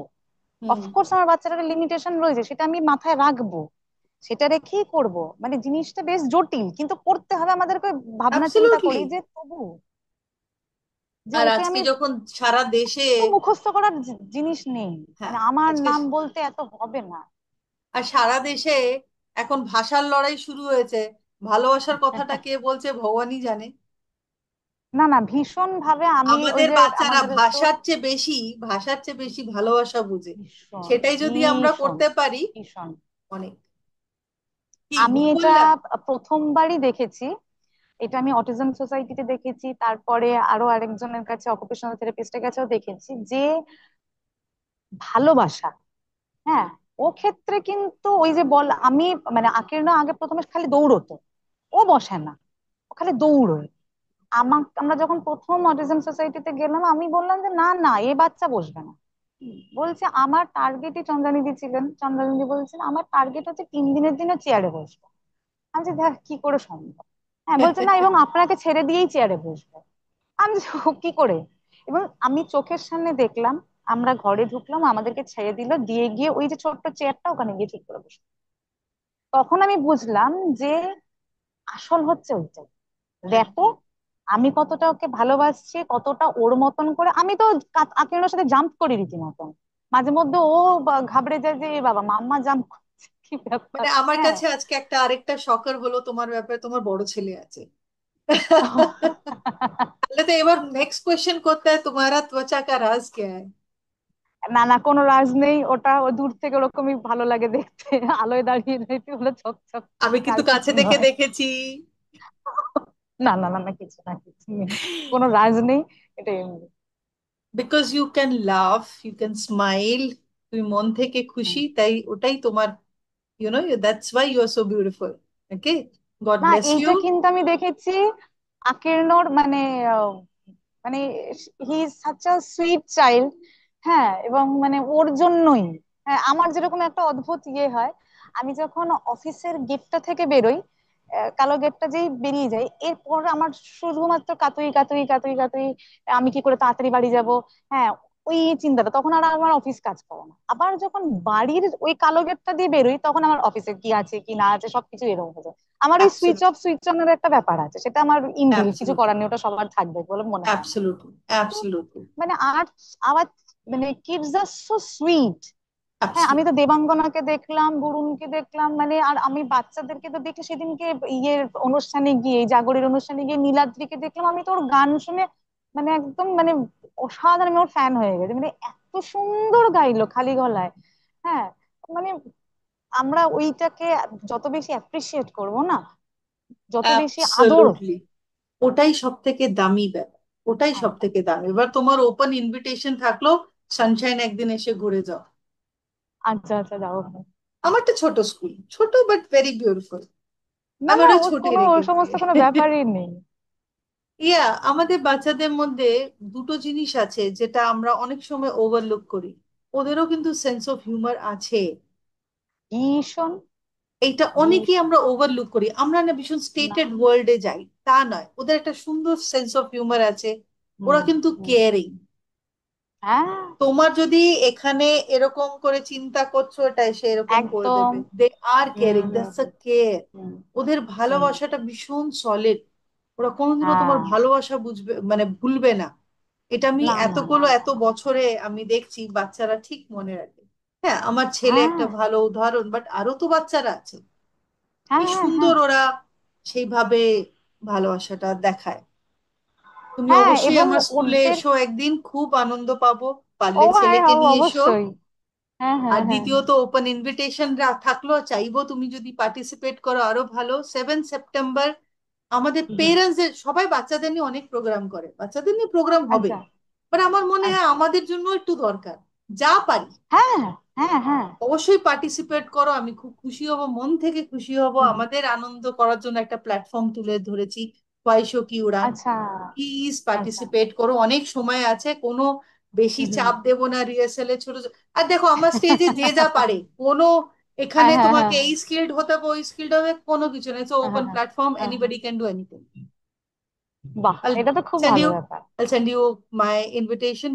হুম। অফকোর্স আমার বাচ্চাটার লিমিটেশন রয়েছে, সেটা আমি মাথায় রাখবো, সেটা রেখেই করব। মানে জিনিসটা বেশ জটিল, কিন্তু করতে হবে আমাদেরকে, ভাবনা চিন্তা অ্যাবসলিউটলি। করি যে তবু যে আর ওকে আজকে আমি যখন সারা দেশে, এত মুখস্থ করার জিনিস নেই, হ্যাঁ, মানে আমার আজকে নাম বলতে এত হবে না। আর সারা দেশে এখন ভাষার লড়াই শুরু হয়েছে। ভালোবাসার কথাটা কে বলছে ভগবানই জানে। না না, ভীষণ ভাবে আমি ওই আমাদের যে বাচ্চারা আমাদের তো ভাষার চেয়ে বেশি ভালোবাসা বুঝে। ভীষণ সেটাই যদি আমরা ভীষণ করতে পারি, ভীষণ। অনেক। কি আমি ভুল এটা বললাম? প্রথমবারই দেখেছি, এটা আমি অটিজম সোসাইটিতে দেখেছি, তারপরে আরো আরেকজনের কাছে অকুপেশনাল থেরাপিস্টের কাছেও দেখেছি যে ভালোবাসা, হ্যাঁ, ও ক্ষেত্রে কিন্তু ওই যে বল আমি, মানে আকির্ণ আগে প্রথমে খালি দৌড়তো, ও বসে না, ও খালি দৌড়োয়। আমরা যখন প্রথম অটিজম সোসাইটিতে গেলাম আমি বললাম যে না না, এ বাচ্চা বসবে না। বলছে আমার টার্গেটই, চন্দ্রানিধি ছিলেন, চন্দ্রানিধি বলছেন আমার টার্গেট হচ্ছে 3 দিনের জন্য চেয়ারে বসবো। আমি যে দেখ কি করে সম্ভব? হ্যাঁ, বলছে না এবং আপনাকে ছেড়ে দিয়েই চেয়ারে বসবো। আমি যে, "ও কি করে?" এবং আমি চোখের সামনে দেখলাম, আমরা ঘরে ঢুকলাম, আমাদেরকে ছেড়ে দিল, দিয়ে গিয়ে ওই যে ছোট্ট চেয়ারটা ওখানে গিয়ে ঠিক করে বসলো। তখন আমি বুঝলাম যে আসল হচ্ছে ওইটাই। দেখো একদম। আমি কতটা ওকে ভালোবাসছি, কতটা ওর মতন করে আমি তো আকিরানোর সাথে জাম্প করি রীতিমতন। মাঝে মধ্যে ও ঘাবড়ে যায় যে এ বাবা মাম্মা জাম্প করছে, কি ব্যাপার। মানে আমার হ্যাঁ। কাছে আজকে আরেকটা শকার হলো তোমার ব্যাপারে, তোমার বড় ছেলে আছে। তাহলে তো এবার নেক্সট কোয়েশ্চেন করতে হয়, তোমারা ত্বচা কা রাজ क्या है? না না, কোনো রাজ নেই, ওটা ও দূর থেকে ওরকমই ভালো লাগে দেখতে, আলোয় দাঁড়িয়ে দাঁড়িয়ে হলো চকচক আমি করছে, কিন্তু আর কাছে কিছু থেকে নয়। দেখেছি। না না না না, কিছু না, কিছু নেই, কোনো রাজ নেই, এটা এমনি। Because you can love, you can smile, তুমি মন থেকে হুম। খুশি, তাই ওটাই তোমার, that's why you are so beautiful. Okay, God না ব্লেস ইউ। এইটা কিন্তু আমি দেখেছি আকির্ণর মানে মানে he is such a sweet child. হ্যাঁ, এবং মানে ওর জন্যই, হ্যাঁ, আমার যেরকম একটা অদ্ভুত ইয়ে হয়, আমি যখন অফিসের গেটটা থেকে বেরোই, কালো গেটটা যেই বেরিয়ে যাই, এরপর আমার শুধুমাত্র কাতুই কাতুই কাতুই কাতুই, আমি কি করে তাড়াতাড়ি বাড়ি যাব। হ্যাঁ, ওই চিন্তাটা তখন আর আমার অফিস কাজ করে না। আবার যখন বাড়ির ওই কালো গেটটা দিয়ে বেরোই তখন আমার অফিসে কি আছে কি না আছে সবকিছু এরকম হয়ে যায়। আমার ওই switch absolute, off switch on এর একটা ব্যাপার আছে, সেটা আমার ইনবিল্ট, কিছু অ্যাবসলিউটলি, করার নেই, ওটা সবার থাকবে বলে মনে হয় না। অ্যাবসলিউটলি, কিন্তু অ্যাবসলিউটলি, মানে আর আমার মানে কিডস আর সো সুইট। হ্যাঁ, আমি তো অ্যাবসলিউটলি। দেবাঙ্গনাকে দেখলাম, বরুণকে দেখলাম, মানে আর আমি বাচ্চাদেরকে তো দেখি, সেদিনকে ইয়ের অনুষ্ঠানে গিয়ে, জাগরের অনুষ্ঠানে গিয়ে নীলাদ্রিকে দেখলাম, আমি তো ওর গান শুনে মানে একদম মানে অসাধারণ, আমি ওর ফ্যান হয়ে গেছে, মানে এত সুন্দর গাইলো খালি গলায়। হ্যাঁ, মানে আমরা ওইটাকে যত বেশি অ্যাপ্রিসিয়েট করব না, যত বেশি আদর। অ্যাবসলিউটলি, ওটাই সব থেকে দামি ব্যাপার, ওটাই সব একদম। থেকে দামি। এবার তোমার ওপেন ইনভিটেশন থাকলো, সানশাইন একদিন এসে ঘুরে যাও। আচ্ছা আচ্ছা, যাবো। আমার তো ছোট স্কুল, ছোট বাট ভেরি বিউটিফুল। না আমি না, ওটা ওর ছুটিয়ে কোনো ওই রেখেছি। সমস্ত কোনো ব্যাপারই নেই। আমাদের বাচ্চাদের মধ্যে দুটো জিনিস আছে যেটা আমরা অনেক সময় ওভারলুক করি। ওদেরও কিন্তু সেন্স অফ হিউমার আছে। ভীষণ। এইটা অনেকেই ভীষণ। আমরা ওভারলুক করি, আমরা না ভীষণ না। স্টেটেড ওয়ার্ল্ডে যাই, তা নয়, ওদের একটা সুন্দর সেন্স অফ হিউমার আছে। হুম ওরা কিন্তু হুম। কেয়ারিং। হ্যাঁ। তোমার যদি এখানে এরকম করে চিন্তা করছো, এটা এসে এরকম করে একদম। দেবে, দে আর hmm caring, hmm that's a care. Hmm ওদের হুম। ভালোবাসাটা ভীষণ সলিড। ওরা কোনোদিনও তোমার হ্যাঁ। ভালোবাসা বুঝবে, মানে ভুলবে না। এটা আমি না না না এত না। বছরে আমি দেখছি বাচ্চারা ঠিক মনে রাখে। হ্যাঁ, আমার ছেলে হ্যাঁ একটা ভালো উদাহরণ, বাট আরো তো বাচ্চারা আছে। কি হ্যাঁ হ্যাঁ হ্যাঁ। সুন্দর ওরা সেইভাবে ভালোবাসাটা দেখায়। তুমি হ্যাঁ, অবশ্যই এবং আমার স্কুলে ওদের। এসো একদিন, খুব আনন্দ পাবো। ও পারলে হ্যাঁ, ছেলেকে নিয়ে এসো। অবশ্যই। হ্যাঁ আর হ্যাঁ হ্যাঁ। দ্বিতীয়ত ওপেন ইনভিটেশন থাকলো, চাইবো তুমি যদি পার্টিসিপেট করো আরো ভালো। 7 সেপ্টেম্বর আমাদের হুম, হুম। পেরেন্টসদের সবাই বাচ্চাদের নিয়ে অনেক প্রোগ্রাম করে, বাচ্চাদের নিয়ে প্রোগ্রাম হবে, আচ্ছা বাট আমার মনে হয় আচ্ছা। আমাদের জন্য একটু দরকার। যা পারি হ্যাঁ হ্যাঁ হ্যাঁ। অবশ্যই পার্টিসিপেট করো, আমি খুব খুশি হব, মন থেকে খুশি হব। হুম, হুম। আমাদের আনন্দ করার জন্য একটা প্ল্যাটফর্ম তুলে ধরেছি, পয়সো কি উড়ান। আচ্ছা প্লিজ আচ্ছা। পার্টিসিপেট করো, অনেক সময় আছে, কোনো বেশি হুম হুম। চাপ দেবো না রিহার্সালে, ছোট ছোট। আর দেখো আমার স্টেজে যে যা পারে, কোনো হ্যাঁ এখানে হ্যাঁ হ্যাঁ তোমাকে এই স্কিল্ড হতে হবে ওই স্কিল্ড হবে কোনো কিছু নেই, ইটস হ্যাঁ ওপেন হ্যাঁ প্ল্যাটফর্ম, হ্যাঁ হ্যাঁ। Anybody can do anything. বাহ, I'll এটা তো খুব send ভালো you ব্যাপার। I'll send you my invitation,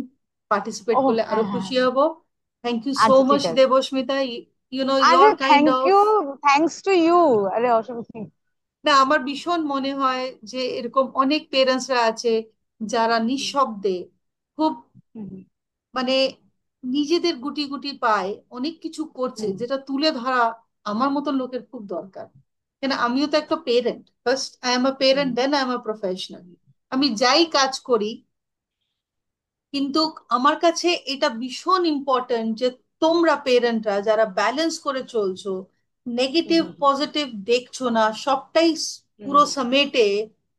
participate ও করলে আরো হ্যাঁ হ্যাঁ খুশি হ্যাঁ। হব। থ্যাংক ইউ সো আচ্ছা ঠিক মাচ আছে। দেবস্মিতা, you know আরে your kind thank of। You. Thanks to you. আরে অসুবিধা নেই। না, আমার ভীষণ মনে হয় যে এরকম অনেক পেরেন্টসরা আছে যারা হুম নিঃশব্দে খুব, হুম হুম মানে নিজেদের গুটি গুটি পায় অনেক কিছু করছে, হুম যেটা তুলে ধরা আমার মতন লোকের খুব দরকার। কেন, আমিও তো একটা parent, first I am a hmm parent, then I am a professional. আমি যাই কাজ করি, কিন্তু আমার কাছে এটা ভীষণ ইম্পর্ট্যান্ট যে তোমরা পেরেন্টরা যারা ব্যালেন্স করে চলছো, হুম নেগেটিভ হুম পজিটিভ দেখছো না, সবটাই হুম পুরো সমেটে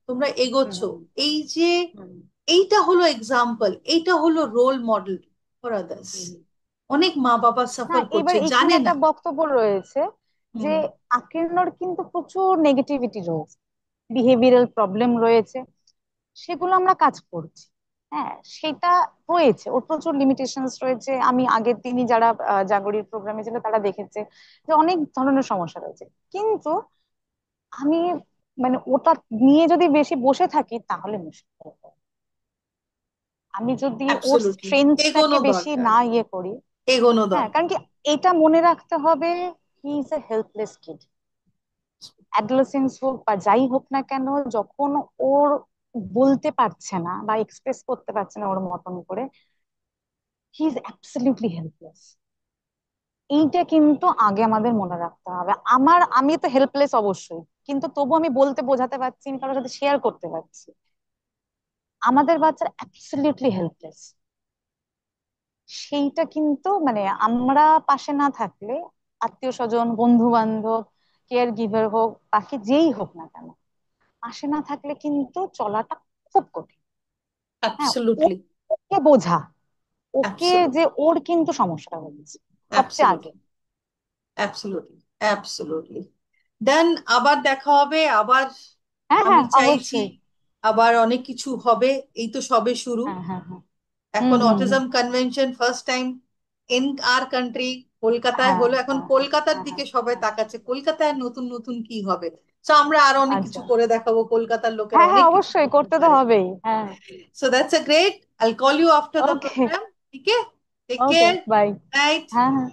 তোমরা হুম এগোচ্ছো। হুম এই যে হুম এইটা হলো এক্সাম্পল, এইটা হলো রোল মডেল ফর আদার্স। হুম। অনেক মা বাবা না, সাফার এবার করছে, এখানে জানে একটা না। বক্তব্য রয়েছে যে হুম আকীর্ণর কিন্তু প্রচুর নেগেটিভিটি রয়েছে, বিহেভিয়ারাল প্রবলেম রয়েছে, সেগুলো আমরা কাজ করছি। হ্যাঁ, সেটা রয়েছে, ওর প্রচুর লিমিটেশনস রয়েছে। আমি আগের দিনই যারা জাগরির প্রোগ্রামে ছিল তারা দেখেছে যে অনেক ধরনের সমস্যা রয়েছে। কিন্তু আমি মানে ওটা নিয়ে যদি বেশি বসে থাকি তাহলে মুশকিল হয়ে যাবে। আমি যদি ওর অ্যাবসলিউটলি, স্ট্রেংথটাকে এগোনো বেশি দরকার, না ইয়ে করি। এগোনো হ্যাঁ, দরকার। কারণ কি, এটা মনে রাখতে হবে, he is a helpless kid. Adolescence হোক বা যাই হোক না কেন, যখন ওর বলতে পারছে না বা এক্সপ্রেস করতে পারছে না ওর মতন করে, হি ইজ অ্যাবসলিউটলি হেল্পলেস। এইটা কিন্তু আগে আমাদের মনে রাখতে হবে। আমি তো হেল্পলেস অবশ্যই, কিন্তু তবু আমি বলতে বোঝাতে পারছি, আমি কারোর সাথে শেয়ার করতে পারছি। আমাদের বাচ্চারা অ্যাবসলিউটলি হেল্পলেস। সেইটা কিন্তু মানে আমরা পাশে না থাকলে, আত্মীয় স্বজন, বন্ধু বান্ধব, কেয়ার গিভার হোক, বাকি যেই হোক না কেন, পাশে না থাকলে কিন্তু চলাটা খুব কঠিন। হ্যাঁ, অ্যাবসলিউটলি, ওকে বোঝা, ওকে যে অ্যাবসলিউটলি, ওর কিন্তু সমস্যাটা হচ্ছে সবচেয়ে আগে। Absolutely, absolutely, absolutely. দেন আবার দেখা হবে, আবার হ্যাঁ আমি হ্যাঁ, চাইছি অবশ্যই। আবার অনেক কিছু হবে। এই তো সবে শুরু। হ্যাঁ হ্যাঁ হ্যাঁ। হুম এখন hmm hmm. Autism convention first time in our country, কলকাতায় হ্যাঁ হলো। এখন হ্যাঁ কলকাতার হ্যাঁ দিকে হ্যাঁ সবাই হ্যাঁ। তাকাচ্ছে, কলকাতায় নতুন নতুন কি হবে। তো আমরা আরো অনেক আচ্ছা। কিছু করে দেখাবো, কলকাতার লোকেরা হ্যাঁ হ্যাঁ, অনেক কিছু অবশ্যই করতে করতে তো পারে। হবেই। হ্যাঁ। So that's a great, I'll call you after the okay. Program. ঠিক আছে, take okay care, bye. Night. হ্যাঁ হ্যাঁ।